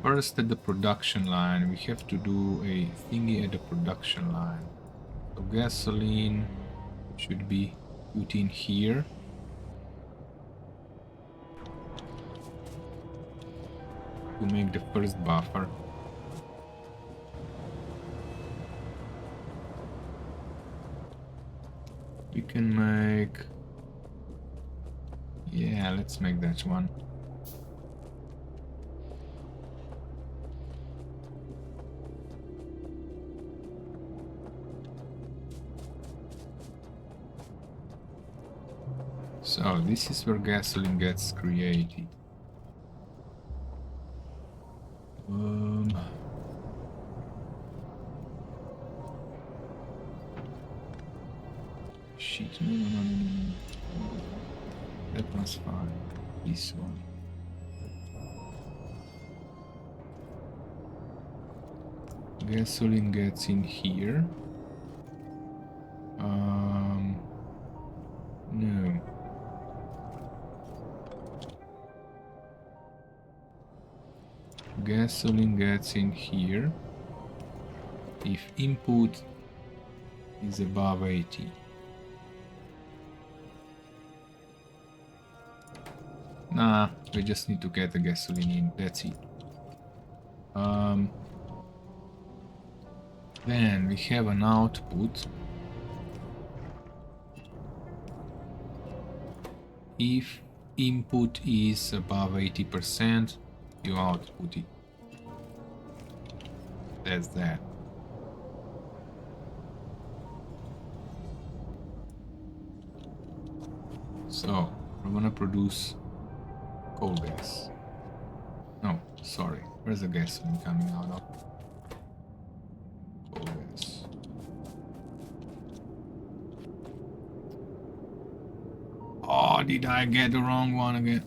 First at the production line, we have to do a thingy at the production line. So gasoline should be put in here. To make the first buffer. We can make... Yeah, let's make that one. So this is where gasoline gets created. Shit, no. That one's fine. This one. Gasoline gets in here. No. Gasoline gets in here if input is above 80. Nah, we just need to get the gasoline in, that's it. Then we have an output. If input is above 80%, you output it. That's that. So, we're gonna produce coal gas. No, sorry. Where's the gasoline coming out of? Coal gas. Oh, did I get the wrong one again?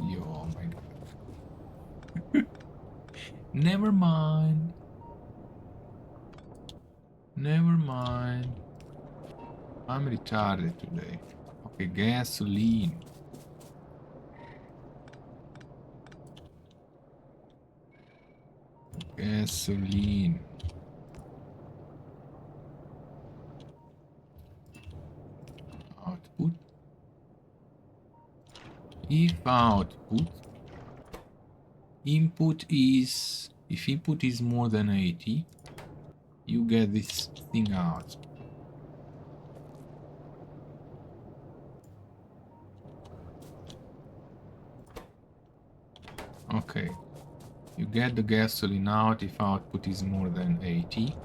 Oh my god. Never mind. Never mind. I'm retarded today. Okay, gasoline. Gasoline. Output. If output. Input is... If input is more than 80, you get this thing out. Okay. You get the gasoline out if output is more than 80.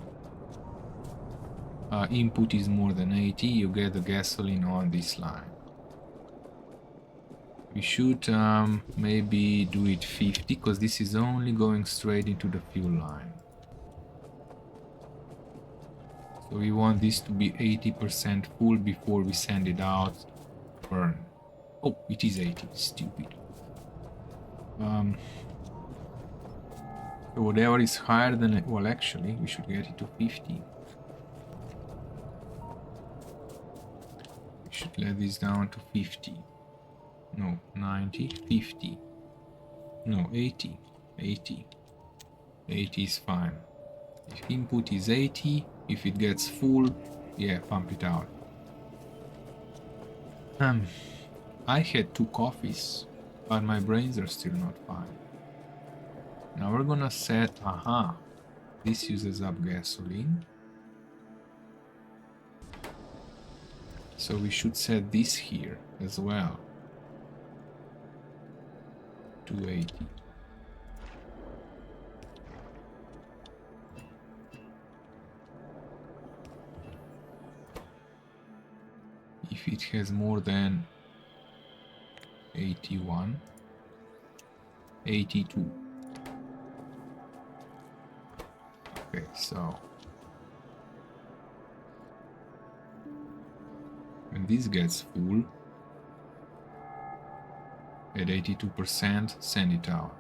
Input is more than 80, you get the gasoline on this line. We should maybe do it 50, because this is only going straight into the fuel line. So we want this to be 80% full before we send it out. Burn. Oh, it is 80. Stupid. So whatever is higher than it, well, actually, we should get it to 50. We should let this down to 50. No, 90, 50. No, 80. 80. 80 is fine. If input is 80, if it gets full, yeah, pump it out. I had 2 coffees, but my brains are still not fine. Now we're gonna set, this uses up gasoline. So we should set this here as well. 280. If it has more than 81, 82. Okay, so when this gets full at 82%, send it out.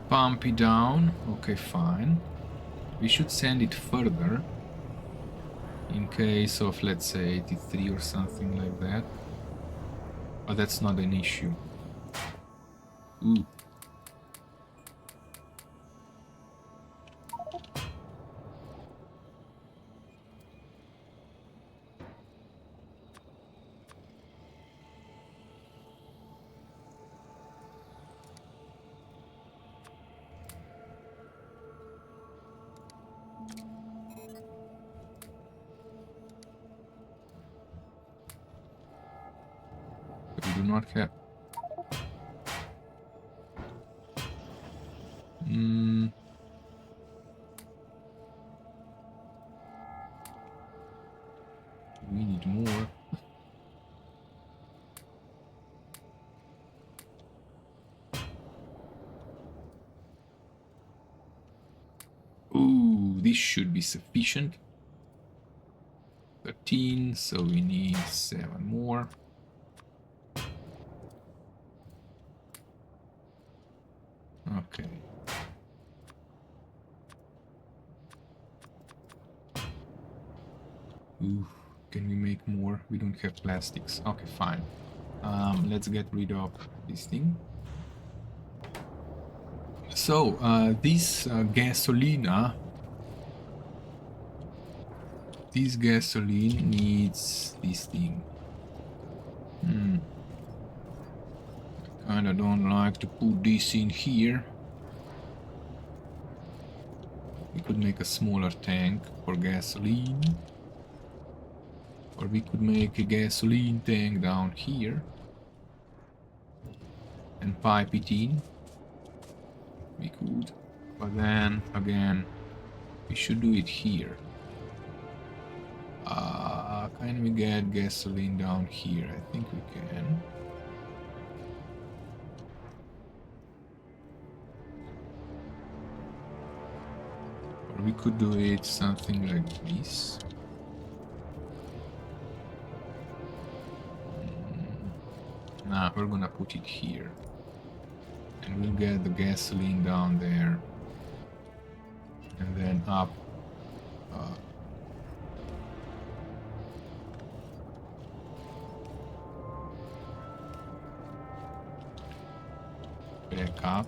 Pump it down. Okay, fine. We should send it further in case of, let's say, 83 or something like that. But that's not an issue. Ooh. We do not have... We need more. Ooh, this should be sufficient. 13, so we need 7 more. Okay. Ooh, can we make more? We don't have plastics. Okay, fine. Let's get rid of this thing. So, this gasolina... This gasoline needs this thing. I kinda don't like to put this in here. We could make a smaller tank for gasoline. Or we could make a gasoline tank down here. And pipe it in. We could. But then, again, we should do it here. Can we get gasoline down here? I think we can. We could do it something like this. Nah, we're gonna put it here. And we'll get the gasoline down there. And then up. Back up.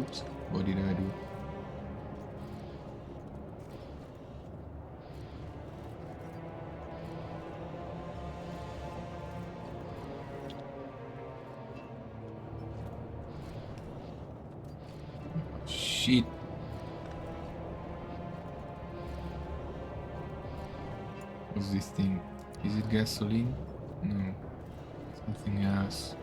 Oops, what did I do? Shit. What's this thing? Is it gasoline? No. Something else.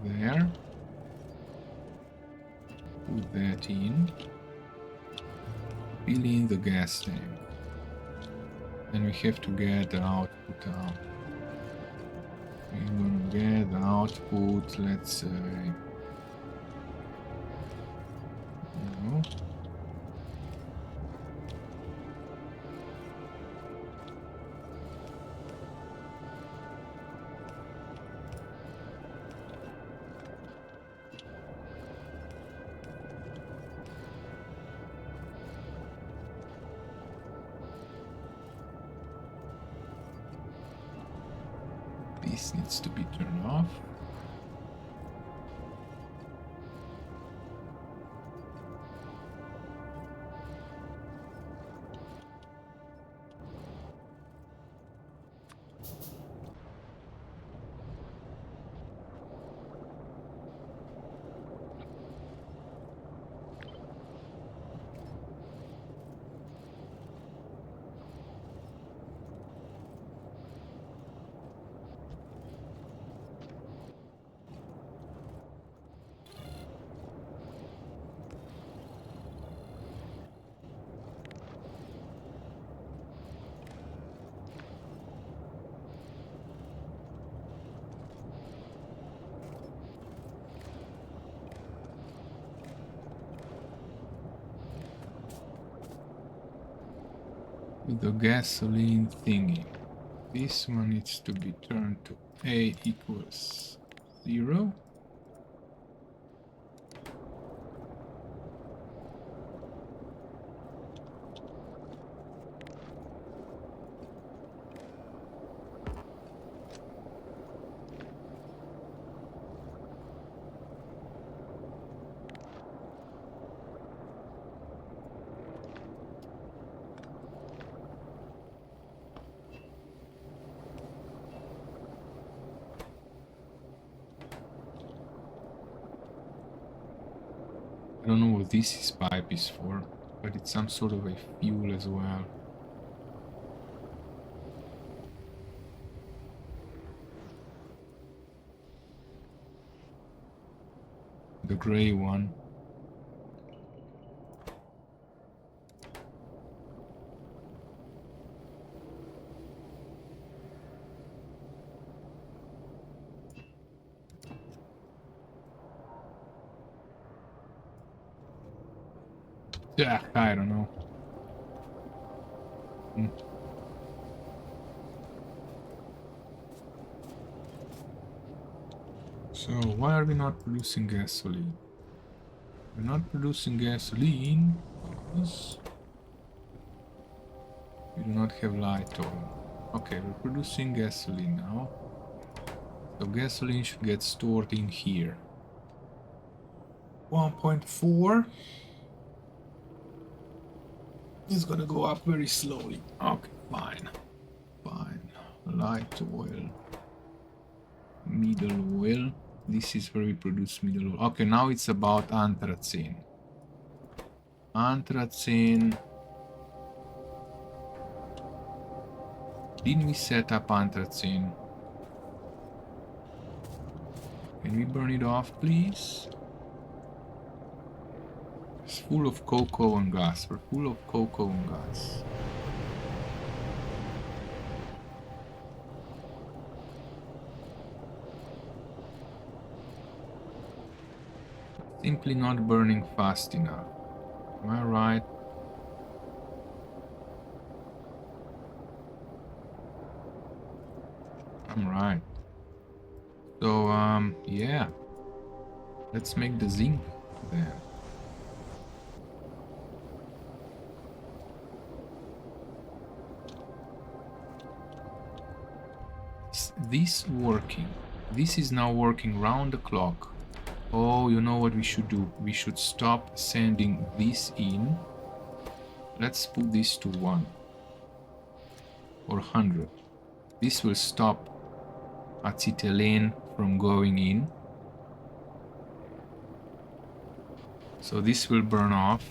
There. Put that in. Fill in the gas tank. And we have to get the output out. We're gonna get the output, let's say. No. This needs to be turned off. With the gasoline thingy. This one needs to be turned to A equals 0. I don't know what this pipe is for, but it's some sort of a fuel as well. The gray one. Yeah, I don't know. So why are we not producing gasoline? We're not producing gasoline because we do not have light oil. Okay, we're producing gasoline now. So gasoline should get stored in here. 1.4. It's gonna go up very slowly. Okay, fine. Fine. Light oil. Middle oil. This is where we produce middle oil. Okay, now it's about anthracene. Anthracene. Didn't we set up anthracene? Can we burn it off, please? It's full of cocoa and gas. We're full of cocoa and gas. Simply not burning fast enough. Am I right? I'm right. So, yeah. Let's make the zinc then. Is this working? This is now working round the clock. Oh, you know what we should do? We should stop sending this in. Let's put this to 1 or 100. This will stop acetylene from going in. So this will burn off.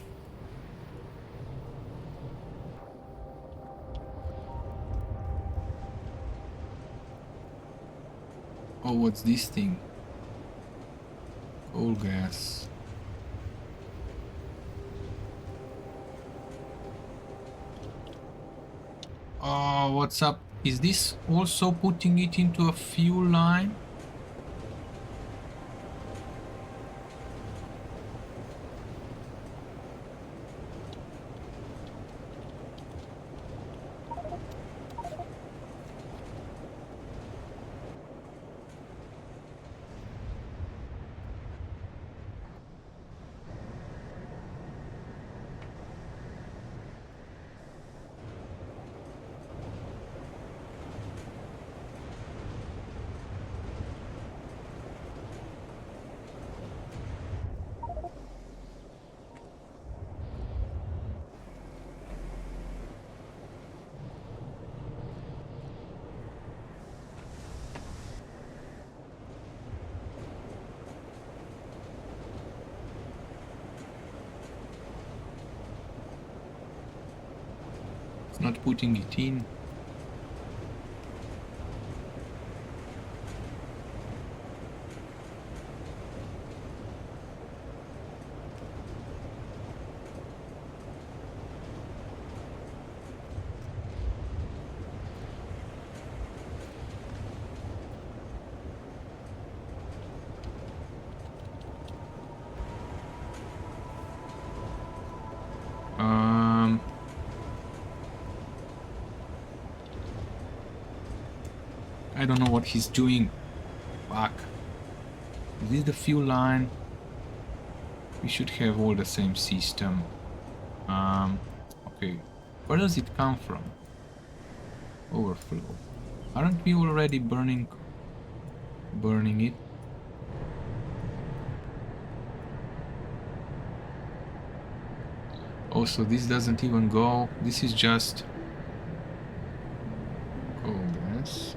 Oh, what's this thing? Coal gas. Oh, what's up? Is this also putting it into a fuel line? Not putting it in. I don't know what he's doing. Fuck. Is this the fuel line? We should have all the same system. Okay. Where does it come from? Overflow. Aren't we already burning it? Oh, so this doesn't even go. This is just coal gas.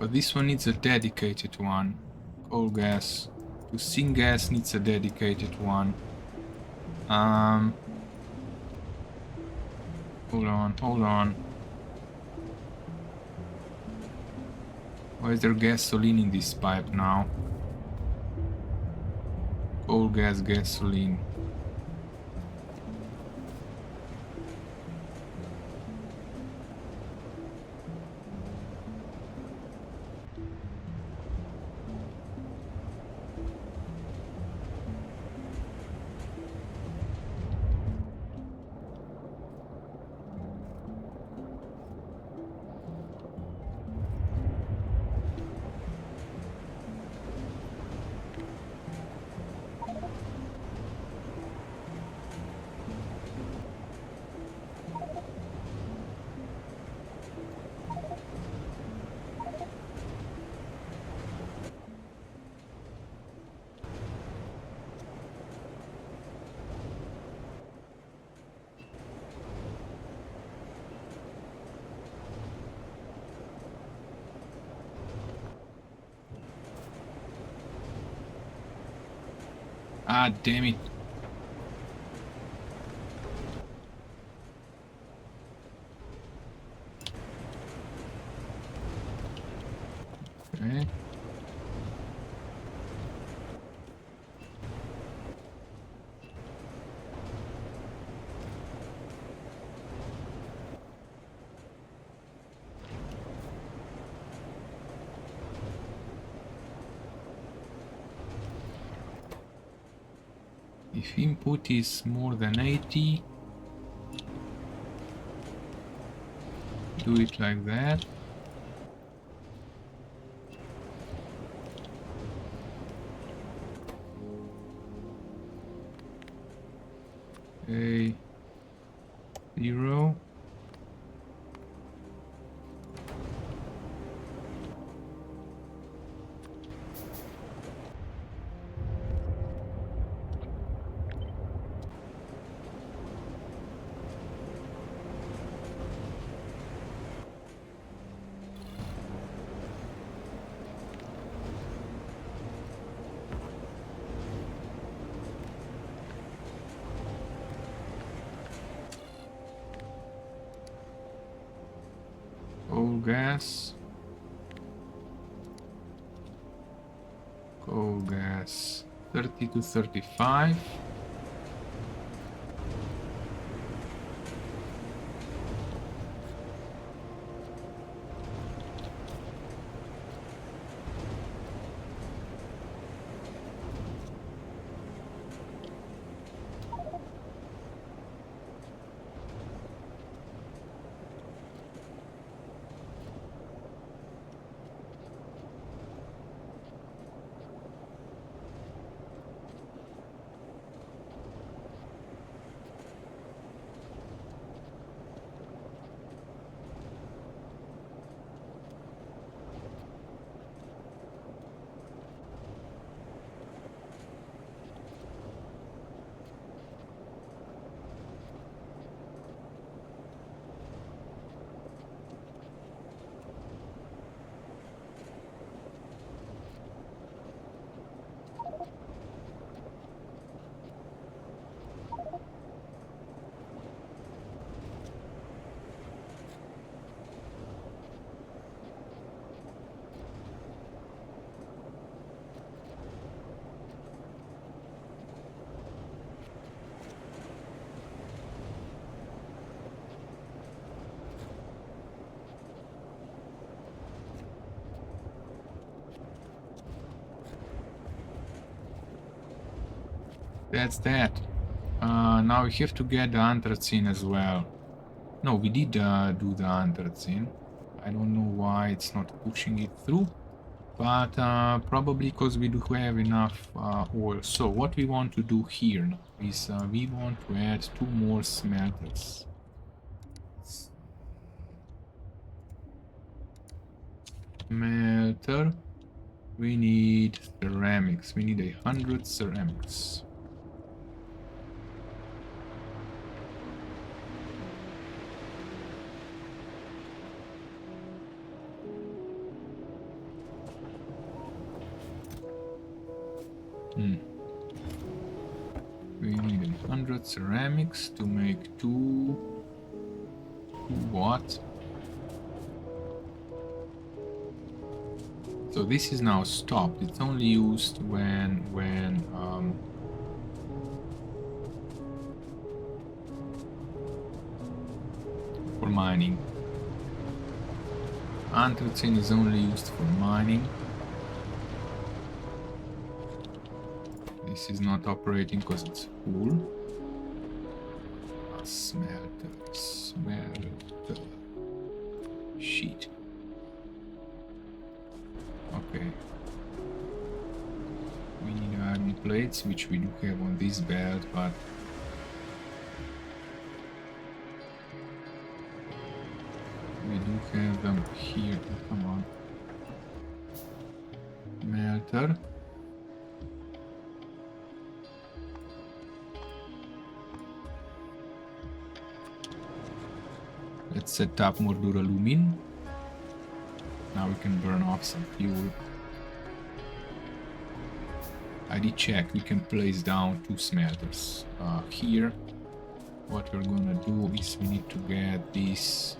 But this one needs a dedicated one. Coal gas. To syngas needs a dedicated one. Hold on. Why is there gasoline in this pipe now? Coal gas, gasoline. Ah, damn it. Okay. If input is more than 80, do it like that. Okay. 0. Coal gas. Coal gas. 30 to 35. That's that. Now we have to get the anthracene as well. No, we did do the anthracene. I don't know why it's not pushing it through, but probably because we do have enough oil. So what we want to do here now is we want to add 2 more smelters. Smelter. We need ceramics. We need 100 ceramics. Hmm. We need 100 ceramics to make two what? So this is now stopped. It's only used when for mining. Anthracene is only used for mining. This is not operating because it's full. Smelter. Sheet. Okay. We need iron plates, which we do have on this belt, but we do have them here. Oh, come on. Melter. Let's set up more duralumin. Now we can burn off some fuel. I did check, we can place down 2 smelters. Here, what we're gonna do is we need to get this.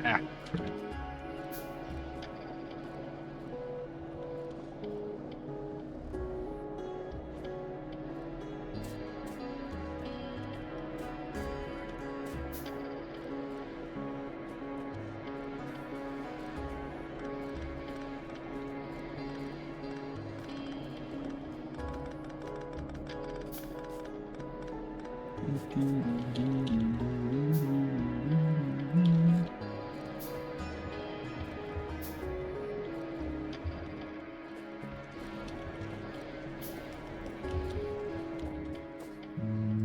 Ah, crap.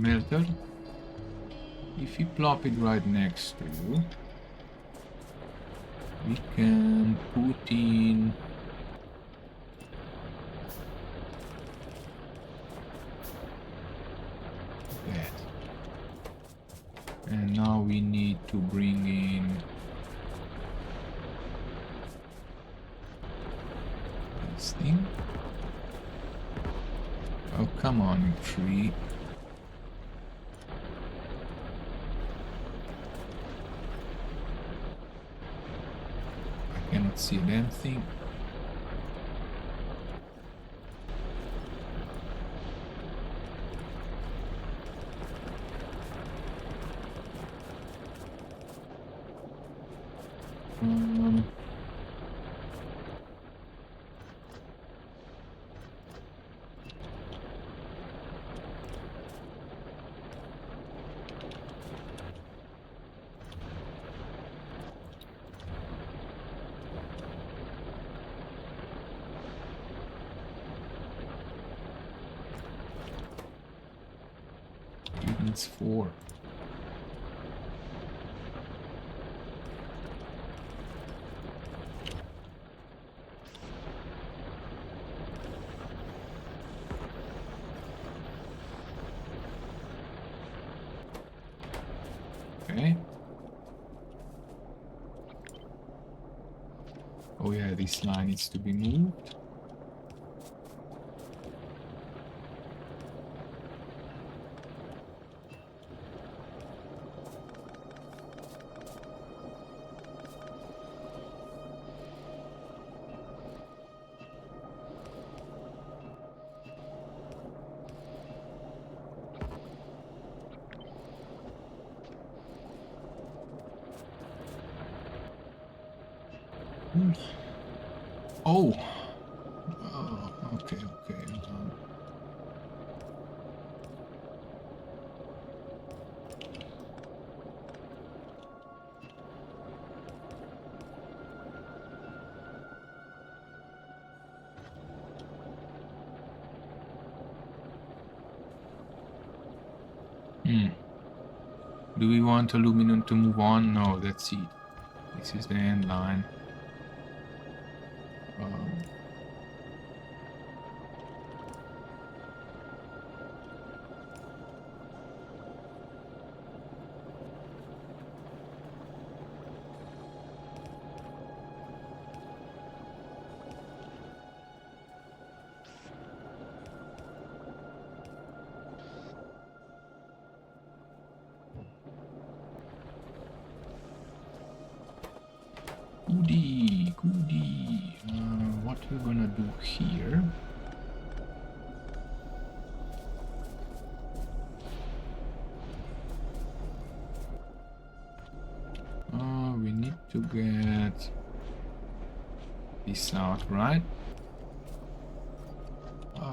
Melter. If we plop it right next to you, we can put in that. And now we need to bring in this thing. Oh, come on, you tree. I cannot see a damn thing. It's 4. Okay. Oh yeah, this line needs to be moved. Oh. Oh, okay, okay. Do we want aluminum to move on? No, that's it. This is the end line. Goody, goody. What we're gonna do here? We need to get this out, right?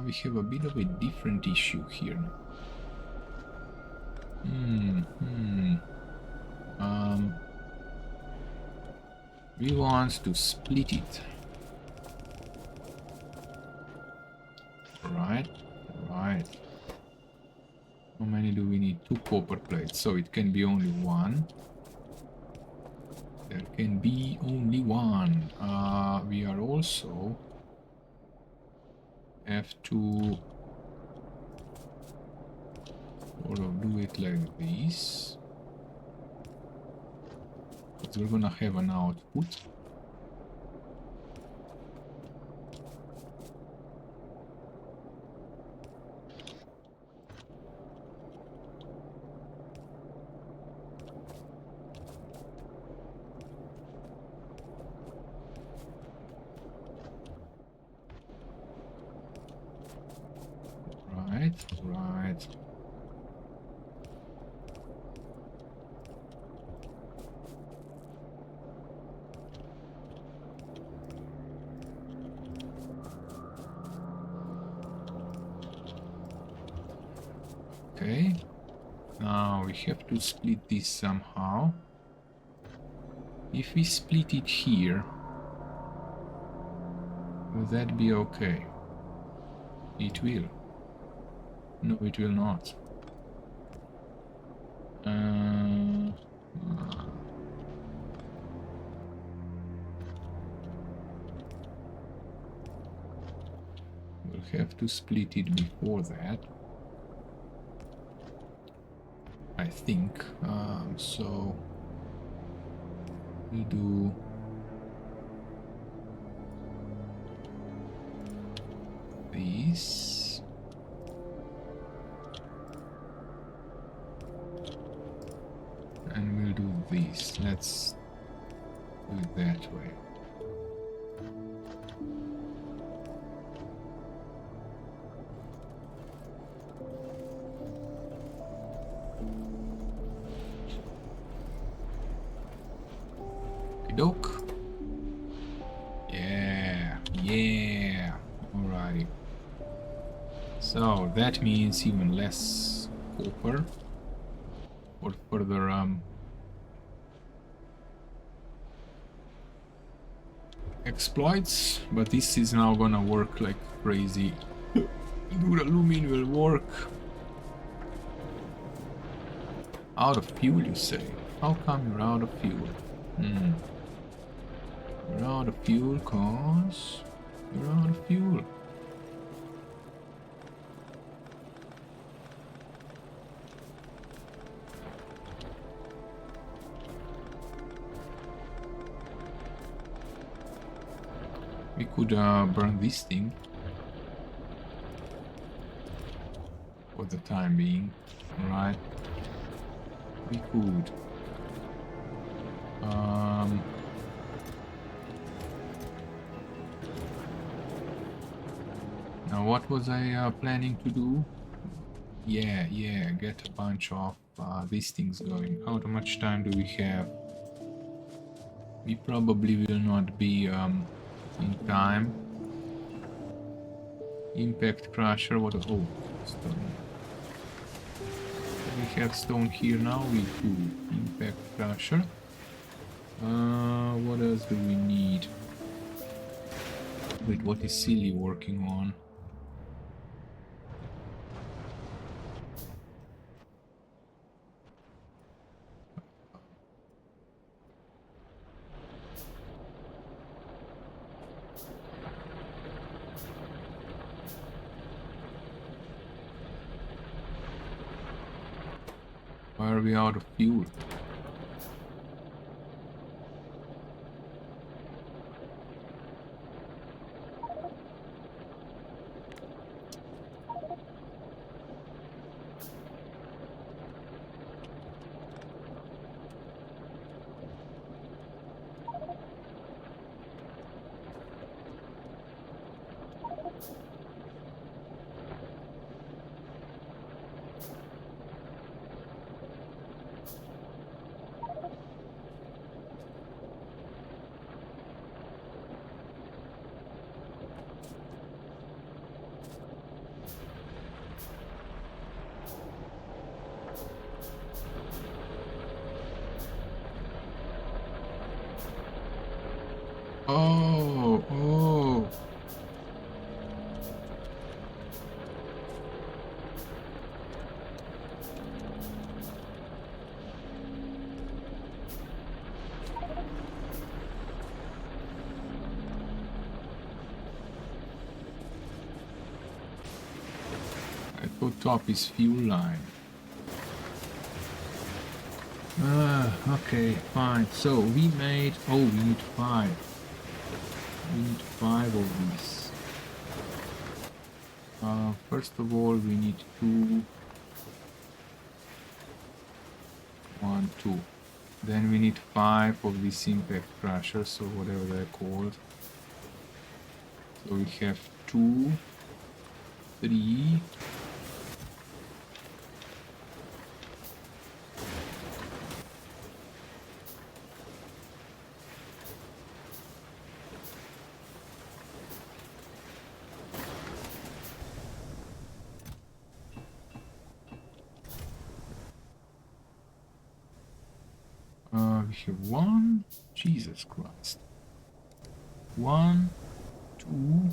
We have a bit of a different issue here. We want to split it. Right. How many do we need? 2 copper plates, so it can be only one. There can be only one. We are also have to sort of do it like this. Because we're gonna have an output. Right. Okay. Now we have to split this somehow. If we split it here, will that be okay? It will. No, it will not. We'll have to split it before that, I think. So we'll do this. And we'll do this. Let's do it that way. Doke. Yeah. Alrighty. So that means even less copper for further exploits, but this is now gonna work like crazy. Duralumin will work. Out of fuel, you say? How come you're out of fuel? You're out of fuel cause you're out of fuel. We could burn this thing for the time being, right? We could. Now what was I planning to do? Yeah, get a bunch of these things going. How much time do we have? We probably will not be in time. Impact crusher, what? Oh, stone. We have stone here now. We do impact crusher. What else do we need? Wait, what is Silly working on? Why are we out of fuel? Oh, oh. I thought top is fuel line. Okay, fine. So we made, oh, we need 5. We need 5 of these. First of all, we need 2. 1, 2. Then we need 5 of these impact crushers, or whatever they're called. So we have 2, 3. We have 1. Jesus Christ. 1, 2.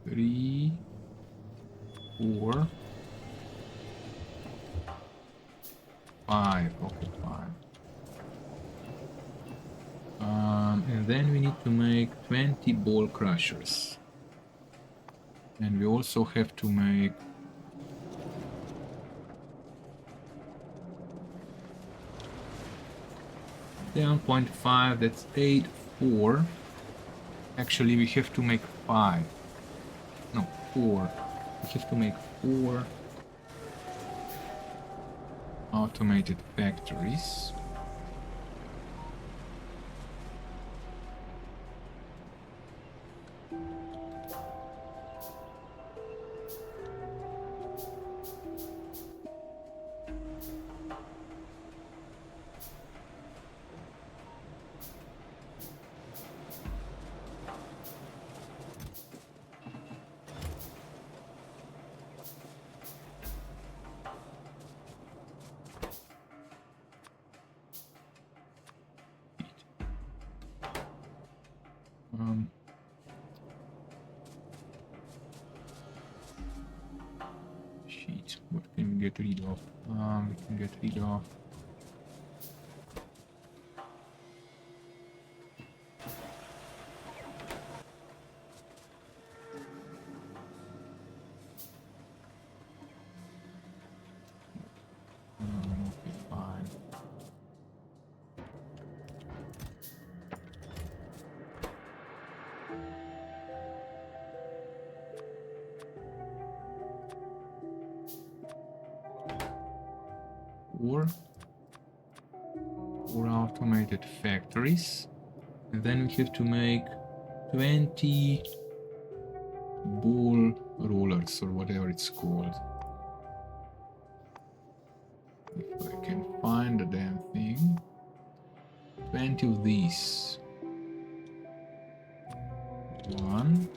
Three, 4, 5. Okay, 5. And then we need to make 20 ball crushers. And we also have to make 10.5, that's 8, 4. Actually, we have to make 5. No, 4. We have to make 4 automated factories. Sheet. What can we get rid of? We can get rid of. Okay, fine. Or automated factories, and then we have to make 20 ball rollers or whatever it's called. If I can find the damn thing. 20 of these. 1.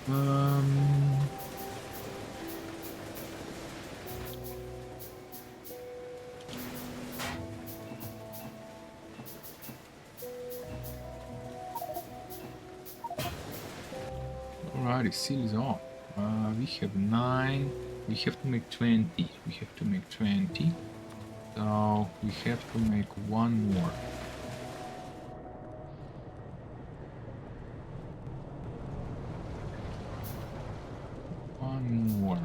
Um, Alrighty, seal is off. We have 9. We have to make 20. We have to make 20. So we have to make one more. One more.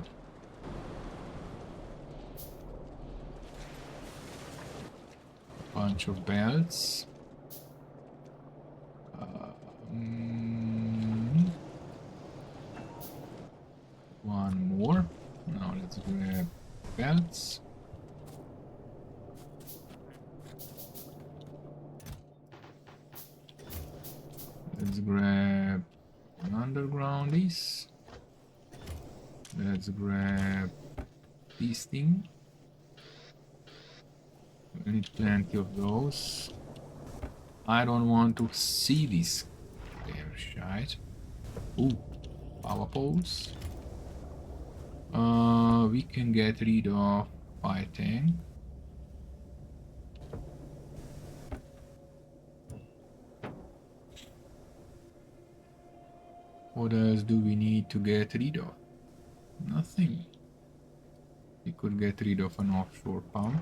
A bunch of belts. One more. Now let's grab belts. Let's grab undergroundies. Let's grab this thing. We need plenty of those. I don't want to see this damn shite. Ooh, power poles. We can get rid of fighting. What else do we need to get rid of? Nothing. We could get rid of an offshore pump.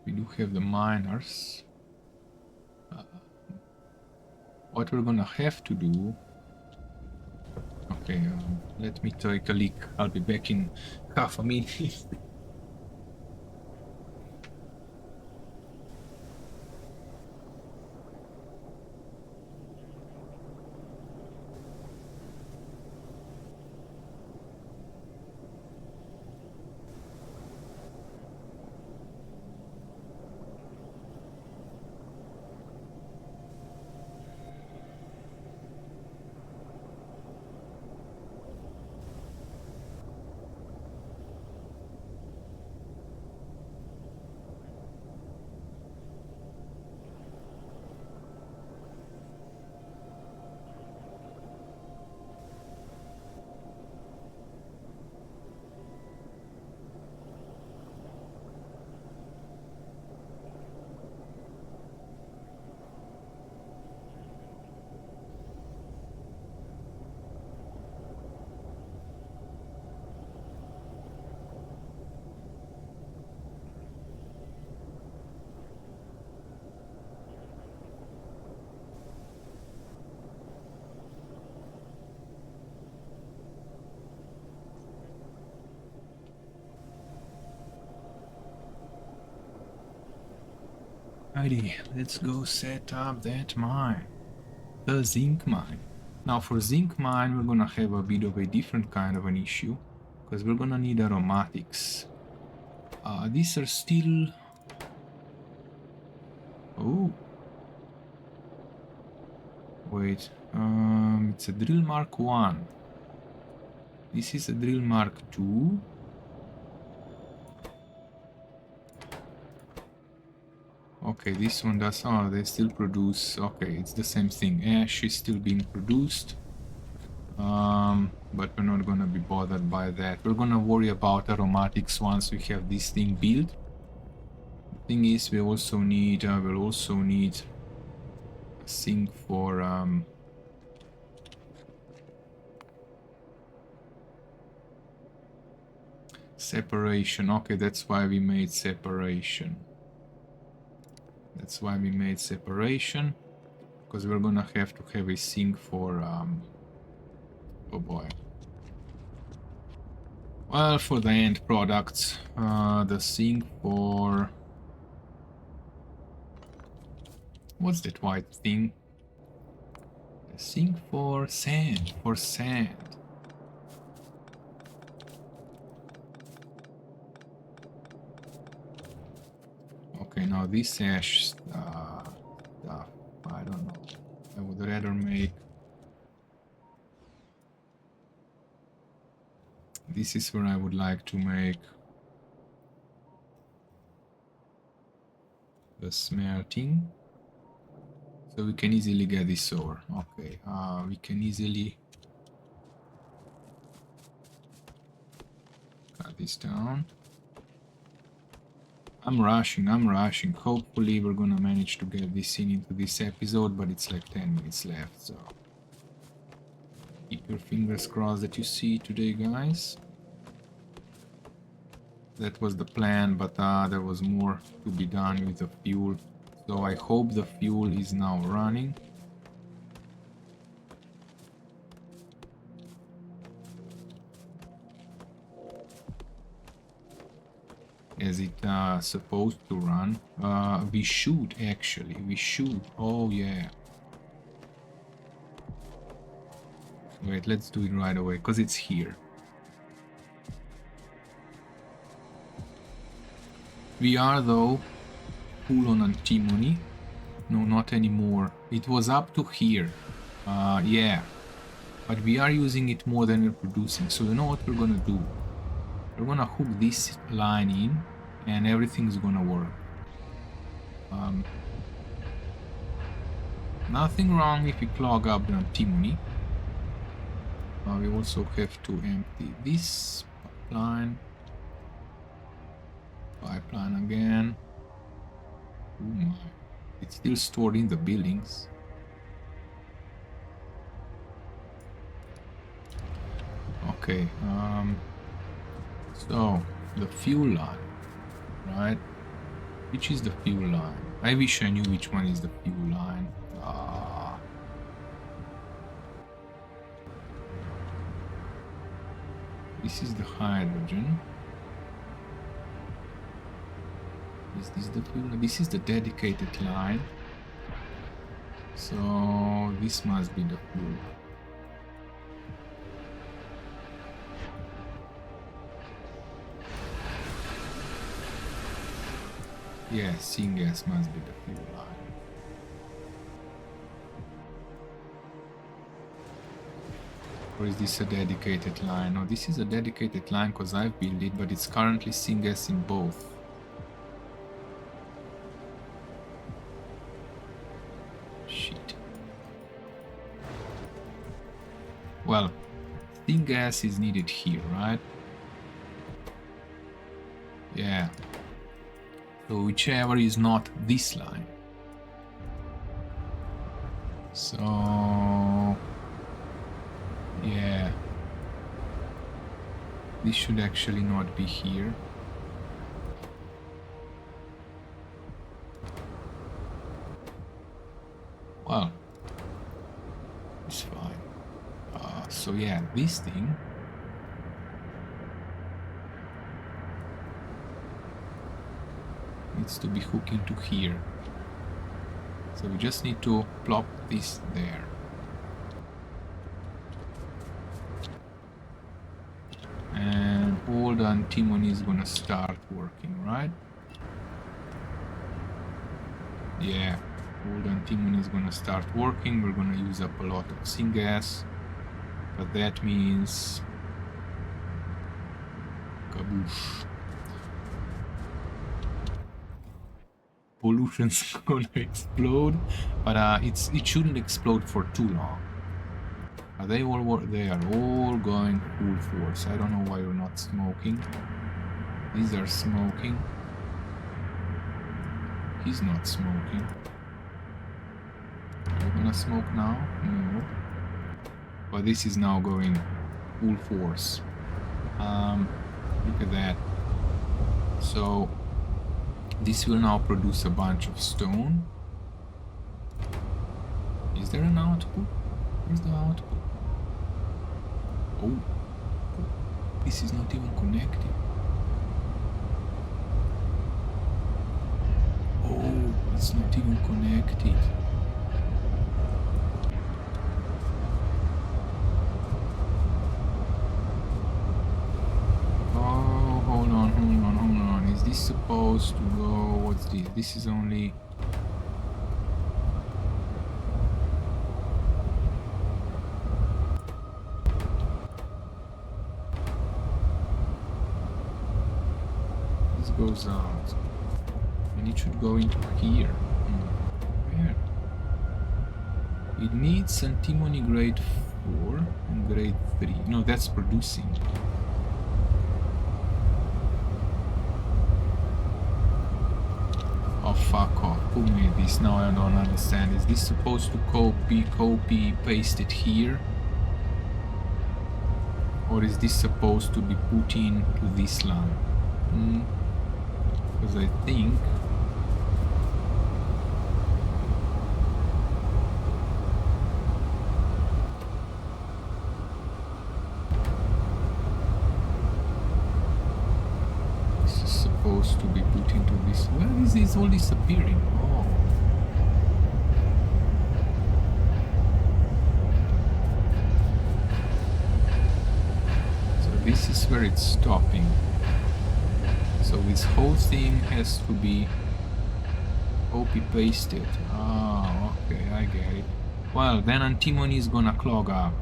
We do have the miners. What we're gonna have to do... Okay, let me take a leak. I'll be back in half a minute. Alrighty, let's go set up that mine. The zinc mine. Now for zinc mine, we're gonna have a bit of a different kind of an issue, because we're gonna need aromatics. These are still... Oh. Wait, it's a drill mark 1. This is a drill mark 2. Okay, this one does... Oh, they still produce... Okay, it's the same thing. Ash is still being produced. But we're not gonna be bothered by that. We're gonna worry about aromatics once we have this thing built. The thing is, we also need... we'll also need a sink for... separation. Okay, that's why we made separation. That's why we made separation, because we're gonna have to have a sink for oh boy. Well, for the end products, the sink for... What's that white thing? The sink for sand, Okay, now this ash stuff, I don't know. I would rather make... This is where I would like to make the smelting. So we can easily get this over. Okay, we can easily cut this down. I'm rushing. Hopefully we're gonna manage to get this into this episode, but it's like 10 minutes left, so keep your fingers crossed that you see today, guys. That was the plan, but there was more to be done with the fuel. So I hope the fuel is now running. As it supposed to run. We should actually. We should. Oh yeah. Wait, let's do it right away, because it's here. We are, though, full on antimony. No, not anymore. It was up to here. Yeah. But we are using it more than we're producing. So you know what we're gonna do? We're gonna hook this line in, and everything's gonna work. Nothing wrong if we clog up the antimony. We also have to empty this pipeline. Pipeline again. Oh my. It's still stored in the buildings. Okay. So, the fuel line, right? Which is the fuel line? I wish I knew which one is the fuel line. This is the hydrogen. Is this the fuel? This is the dedicated line. So this must be the fuel. Yeah, syngas must be the fuel line. Or is this a dedicated line? No, this is a dedicated line because I've built it, but it's currently syngas in both. Shit. Well, syngas is needed here, right? Yeah. So whichever is not this line. So yeah, this should actually not be here. Well, it's fine. So yeah, this thing needs to be hooked into here. So we just need to plop this there. And all the antimony is gonna start working, right? Yeah, all the antimony is gonna start working. We're gonna use up a lot of syngas, but that means kaboosh. Pollution's gonna explode, but it shouldn't explode for too long. They all work. They are all going full force. I don't know why you're not smoking. These are smoking. He's not smoking. Are you gonna smoke now? No. But this is now going full force. Look at that. So this will now produce a bunch of stone. Is there an output? Where's the output? Oh, this is not even connected. Oh, it's not even connected. Oh, hold on. Is this supposed to go? What's this? This is only... goes out, and it should go into here. Where? It needs antimony grade 4 and grade 3. No, that's producing. Oh, fuck off. Who made this? Now I don't understand. Is this supposed to copy, paste it here? Or is this supposed to be put into this line? Because I think... this is supposed to be put into this... Where is this all disappearing? Oh. So this is where it's stopping. So this whole thing has to be copy-pasted. Ah, okay, I get it. Well, then antimony is gonna clog up.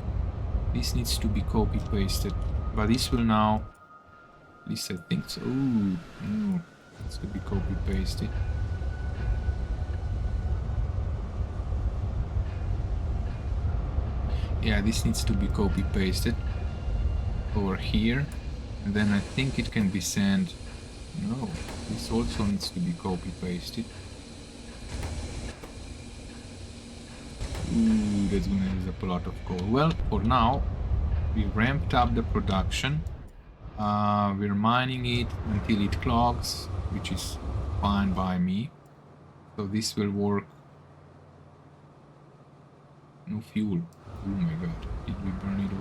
This needs to be copy-pasted. But this will now... At least I think so. Ooh, no. It's to be copy-pasted. Yeah, this needs to be copy-pasted over here. And then I think it can be sent... No, this also needs to be copy-pasted. Ooh, that's gonna use up a lot of coal. Well, for now, we ramped up the production. We're mining it until it clogs, which is fine by me. So this will work. No fuel. Oh my god, did we burn it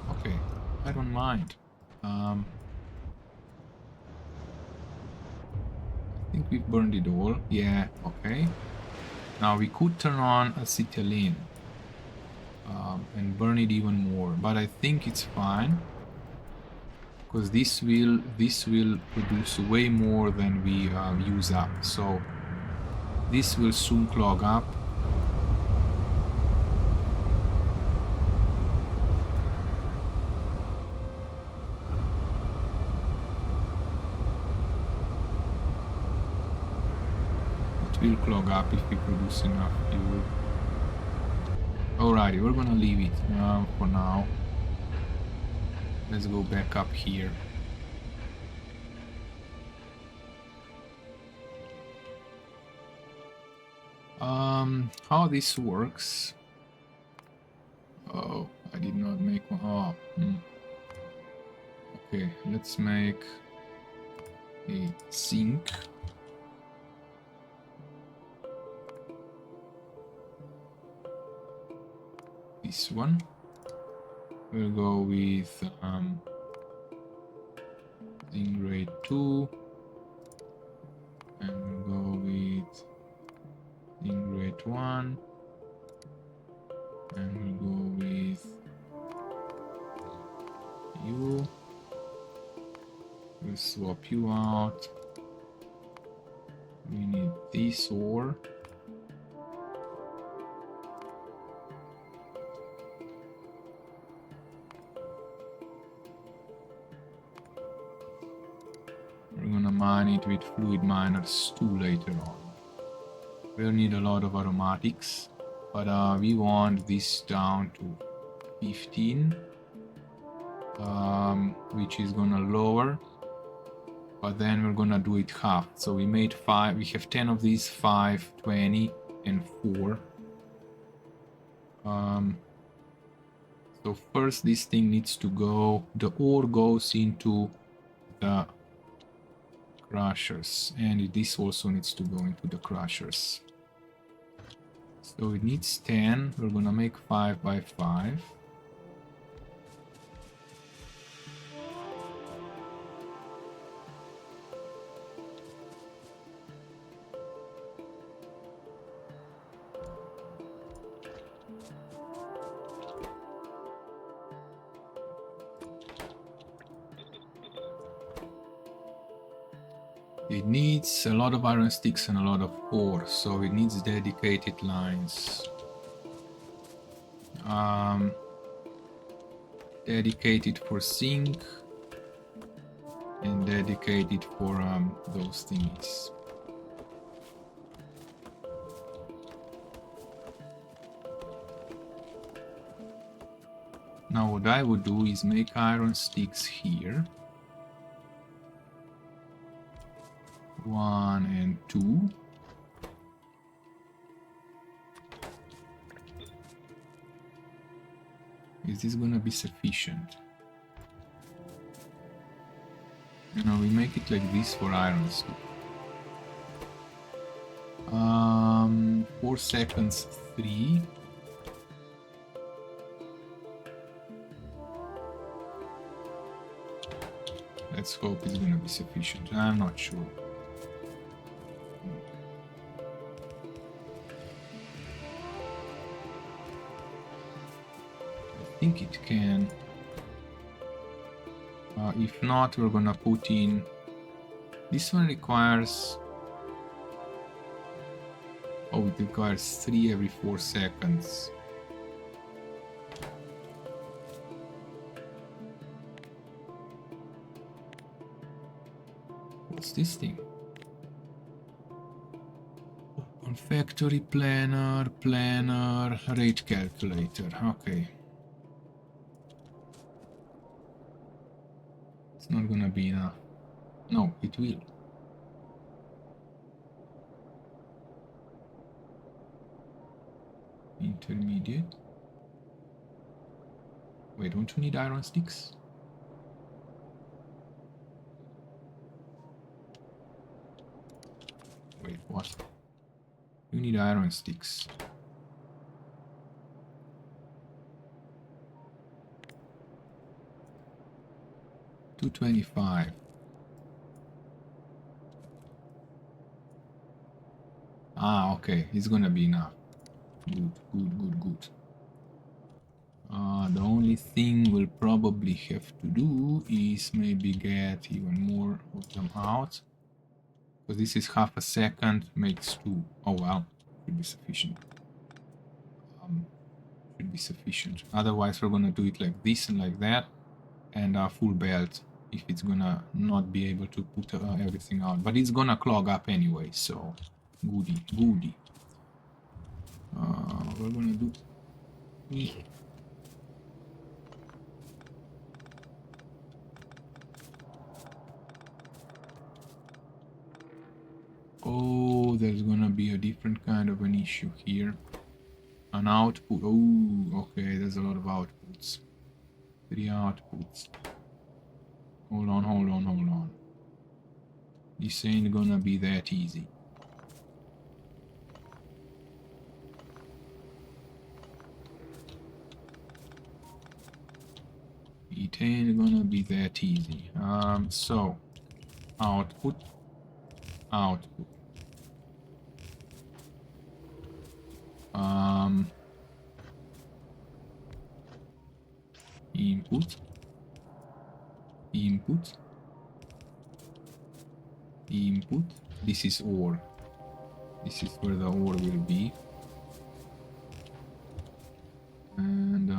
all? Okay, I don't mind. I think we've burned it all. Yeah, okay. Now we could turn on acetylene and burn it even more, but I think it's fine because this will produce way more than we use up. So this will soon clog up. Will clog up if we produce enough fuel. Alrighty, we're gonna leave it for now. Let's go back up here. How this works? Oh, I did not make one. Oh, okay, let's make a zinc. This one. We'll go with zinc grade 2, and we'll go with zinc grade 1, and we'll go with you. We'll swap you out. We need this ore. Mine it with fluid miners 2 later on. We'll need a lot of aromatics, but we want this down to 15, which is gonna lower, but then we're gonna do it half. So we made 5, we have 10 of these, 5, 20, and 4. So first this thing needs to go, the ore goes into the crushers, and this also needs to go into the crushers. So it needs 10. We're gonna make 5 by 5. It needs a lot of iron sticks and a lot of ore, so it needs dedicated lines. Dedicated for zinc and dedicated for those thingies. Now what I would do is make iron sticks here. 1 and 2. Is this gonna be sufficient? You know, we make it like this for iron stick. 4 seconds, 3. Let's hope it's gonna be sufficient. I'm not sure. I think it can. If not, we're gonna put in... This one requires... Oh, it requires 3 every 4 seconds. What's this thing? On factory planner, rate calculator. Okay. It's not gonna be enough. No, it will. Intermediate. Wait, don't you need iron sticks? Wait, what? You need iron sticks. $225. Ah, okay, it's gonna be enough. Good. The only thing we'll probably have to do is maybe get even more of them out. Because this is half a second, makes 2. Oh well, should be sufficient. Should be sufficient. Otherwise we're gonna do it like this and like that. And a full belt if it's gonna not be able to put everything out. But it's gonna clog up anyway, so goody. We're gonna do... Oh, there's gonna be a different kind of an issue here. An output. Oh, okay, there's a lot of outputs. 3 outputs. Hold on. This ain't gonna be that easy. It ain't gonna be that easy. So output. Input. This is ore. This is where the ore will be. And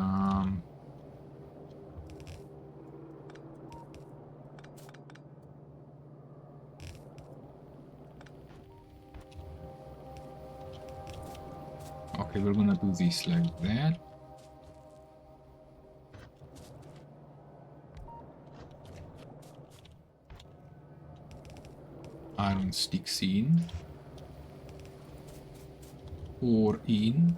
okay, we're gonna do this like that. Iron sticks in. Ore in.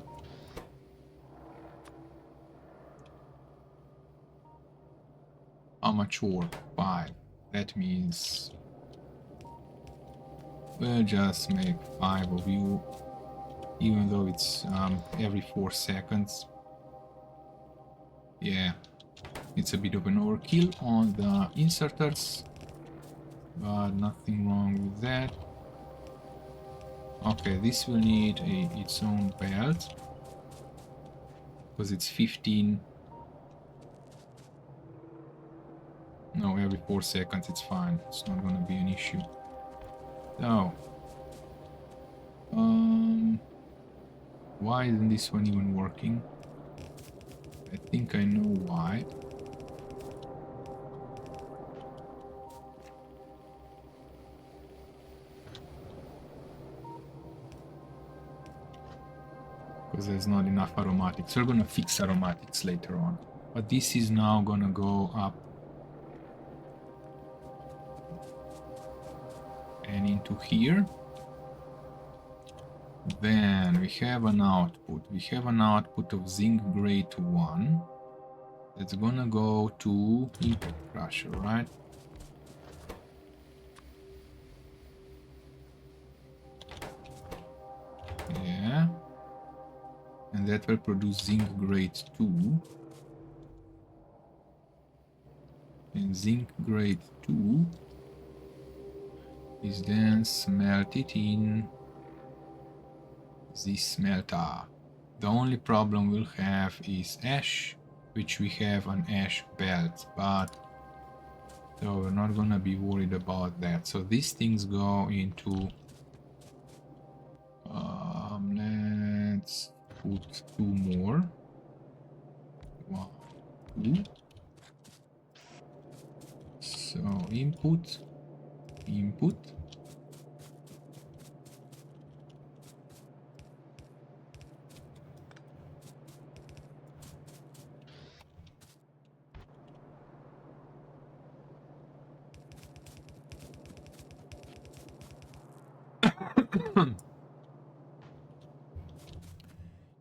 How much ore? 5. That means we'll just make 5 of you, even though it's every 4 seconds. Yeah, it's a bit of an overkill on the inserters, but nothing wrong with that. Okay, this will need its own belt because it's 15. No, every 4 seconds, it's fine. It's not gonna be an issue. So, why isn't this one even working? I think I know why. Because there's not enough aromatics. We're gonna fix aromatics later on. But this is now gonna go up and into here. Then we have an output. We have an output of zinc grade 1. That's gonna go to impact crusher, right? Yeah. And that will produce zinc grade 2. And zinc grade 2 is then smelted in this smelter. The only problem we'll have is ash, which we have an ash belt, but so we're not gonna be worried about that. So these things go into let's put 2 more. 1, 2. So input.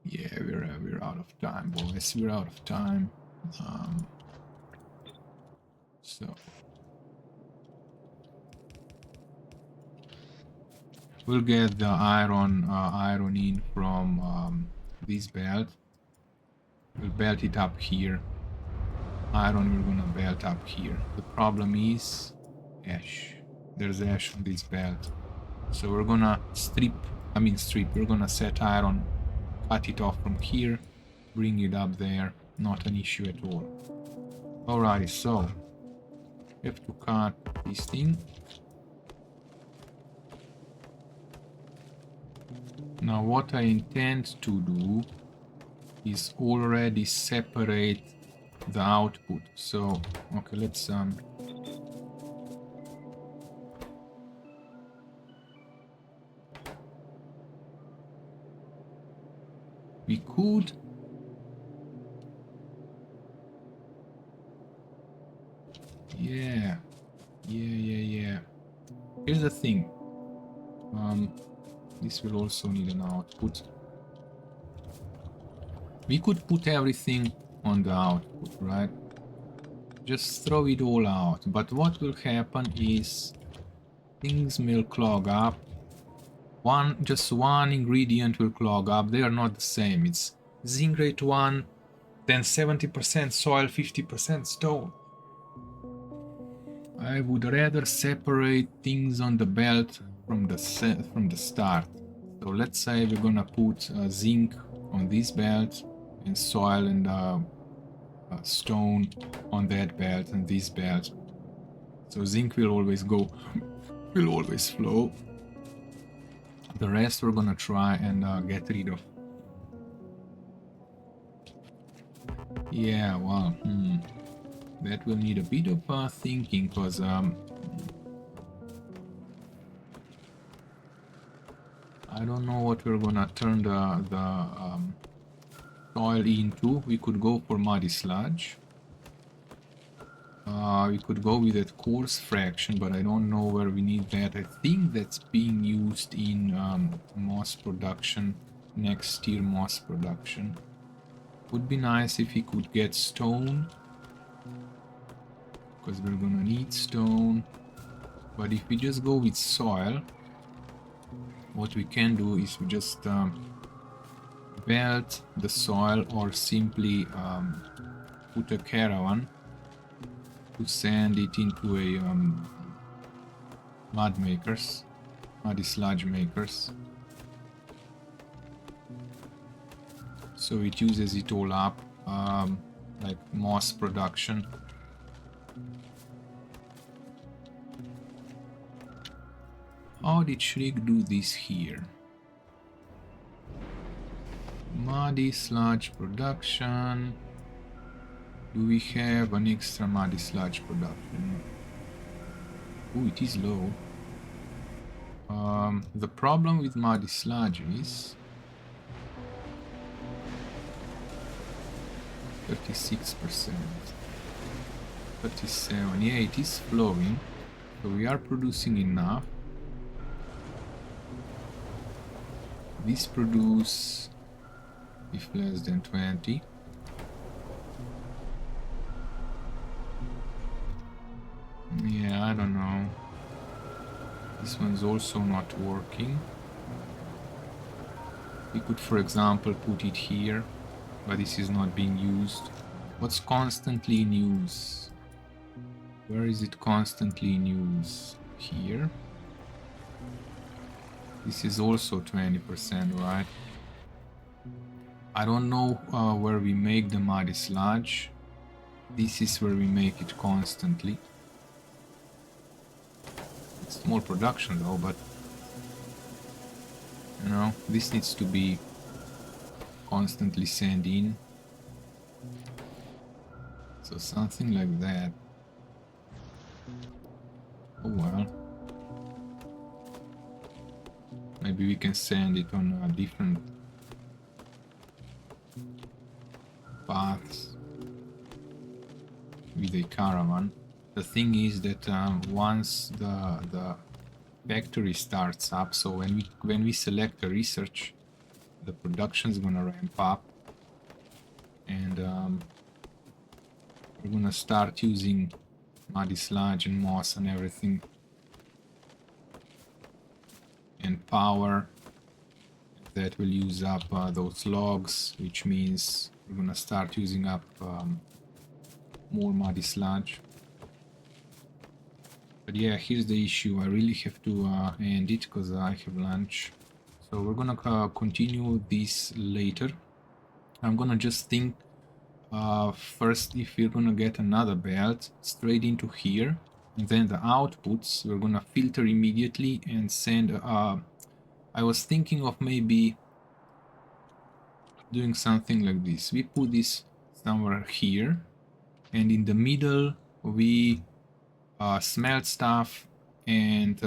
Yeah, we're out of time, boys. We're out of time. So we'll get the iron in from this belt. We'll belt it up here. Iron we're gonna belt up here. The problem is ash. There's ash on this belt. So we're gonna we're gonna set iron, cut it off from here, bring it up there. Not an issue at all. Alrighty, so have to cut this thing. Now what I intend to do is already separate the output. So okay, let's we could yeah. Here's the thing. This will also need an output. We could put everything on the output, right? Just throw it all out. But what will happen is things will clog up. Just one ingredient will clog up. They are not the same. It's zinc grade 1, then 70% soil, 50% stone. I would rather separate things on the belt from the start. So let's say we're gonna put zinc on this belt and soil and stone on that belt and this belt. So zinc will always go, will always flow. The rest we're gonna try and get rid of. Yeah, well, that will need a bit of thinking, because I don't know what we're gonna turn the soil into. We could go for muddy sludge. We could go with that coarse fraction, but I don't know where we need that. I think that's being used in moss production, next tier moss production. Would be nice if we could get stone, because we're gonna need stone. But if we just go with soil, what we can do is we just belt the soil, or simply put a caravan to send it into a muddy sludge makers. So it uses it all up, like moss production. How did Shriek do this here? Muddy sludge production. Do we have an extra muddy sludge production? Oh, it is low. The problem with muddy sludge is 36%. 37. Yeah, it is flowing. So we are producing enough. This produce if less than 20. Yeah, I don't know. This one's also not working. We could, for example, put it here, but this is not being used. What's constantly in use? Where is it constantly in use? Here. This is also 20%, right? I don't know where we make the muddy sludge. This is where we make it constantly. It's small production though, but you know, this needs to be constantly sent in. So something like that. Oh well. Maybe we can send it on a different paths with a caravan. The thing is that once the factory starts up, so when we select a research, the production is gonna ramp up, and we're gonna start using muddy sludge and moss and everything, and power that will use up those logs, which means we're gonna start using up more muddy sludge. But yeah, here's the issue. I really have to end it because I have lunch. So we're gonna continue this later. I'm gonna just think first if we're gonna get another belt straight into here, and then the outputs we're gonna filter immediately and send. I was thinking of maybe doing something like this. We put this somewhere here, and in the middle we smelt stuff and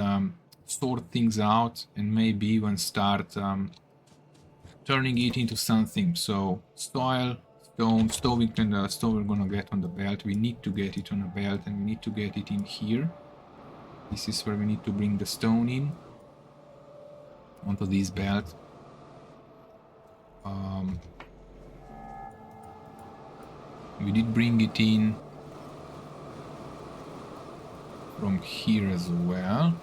sort things out, and maybe even start turning it into something. So soil, stone we're gonna get on the belt. We need to get it on a belt, and we need to get it in here. This is where we need to bring the stone in onto this belt. We did bring it in from here as well.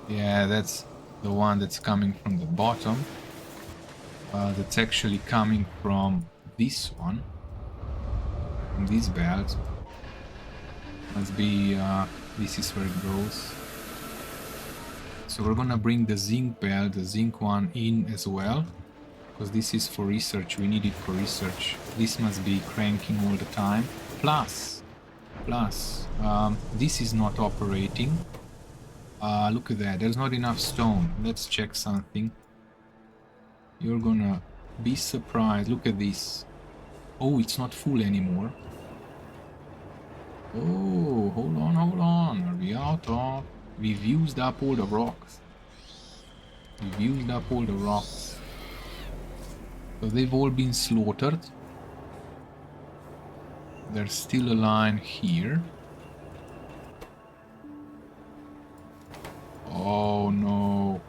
Yeah, that's the one that's coming from the bottom. That's actually coming from this one, from this belt. Must be, this is where it goes. So we're gonna bring the zinc belt, the zinc one, in as well, because this is for research. We need it for research. This must be cranking all the time. Plus, this is not operating. Look at that, there's not enough stone. Let's check something. You're gonna be surprised. Look at this. Oh, it's not full anymore. Oh, hold on. Are we out of? We've used up all the rocks. So they've all been slaughtered. There's still a line here. Oh no.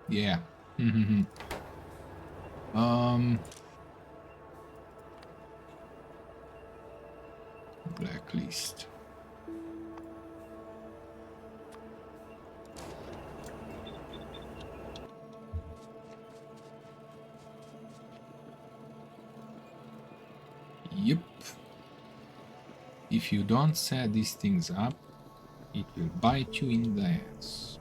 Yeah. Blacklist. Yep. If you don't set these things up, it will bite you in the ass.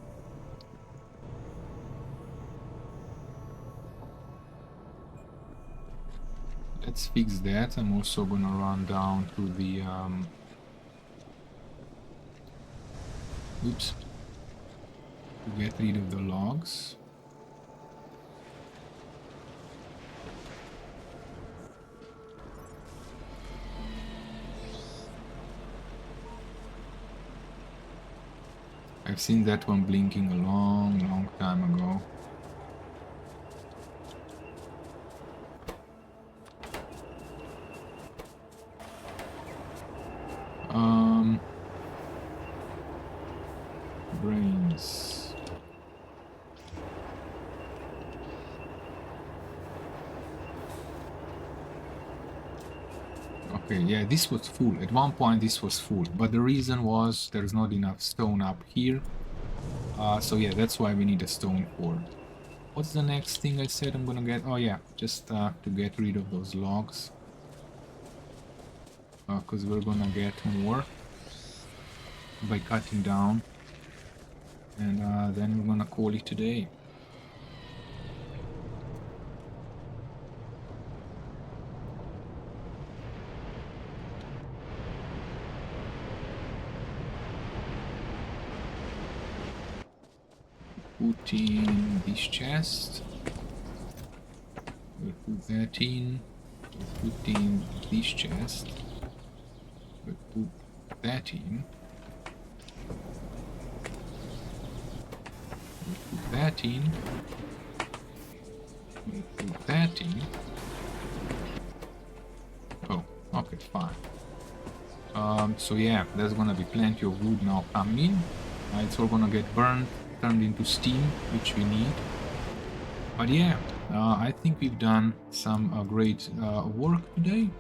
Let's fix that. I'm also gonna run down to the oops, to get rid of the logs. I've seen that one blinking a long time ago. Okay, yeah, this was full. At one point this was full, but the reason was there's not enough stone up here. So yeah, that's why we need a stone core. What's the next thing I said I'm gonna get? Oh yeah, just to get rid of those logs. Because we're gonna get more by cutting down. And then we're gonna call it a day. Put in this chest. We'll put that in. We'll put in this chest. We'll put that in. We'll put that in. We'll put that in. Oh, okay, fine. So yeah, there's gonna be plenty of wood now coming. It's all gonna get burned, turned into steam, which we need. But yeah, I think we've done some great work today.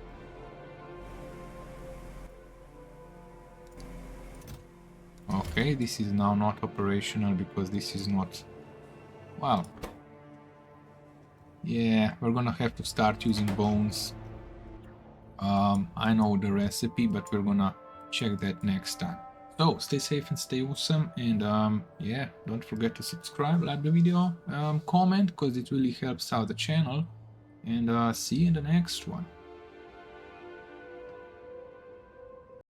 Okay, this is now not operational because this is not... Well... Yeah, we're gonna have to start using bones. I know the recipe, but we're gonna check that next time. So, stay safe and stay awesome, and yeah, don't forget to subscribe, like the video, comment, because it really helps out the channel, and see you in the next one.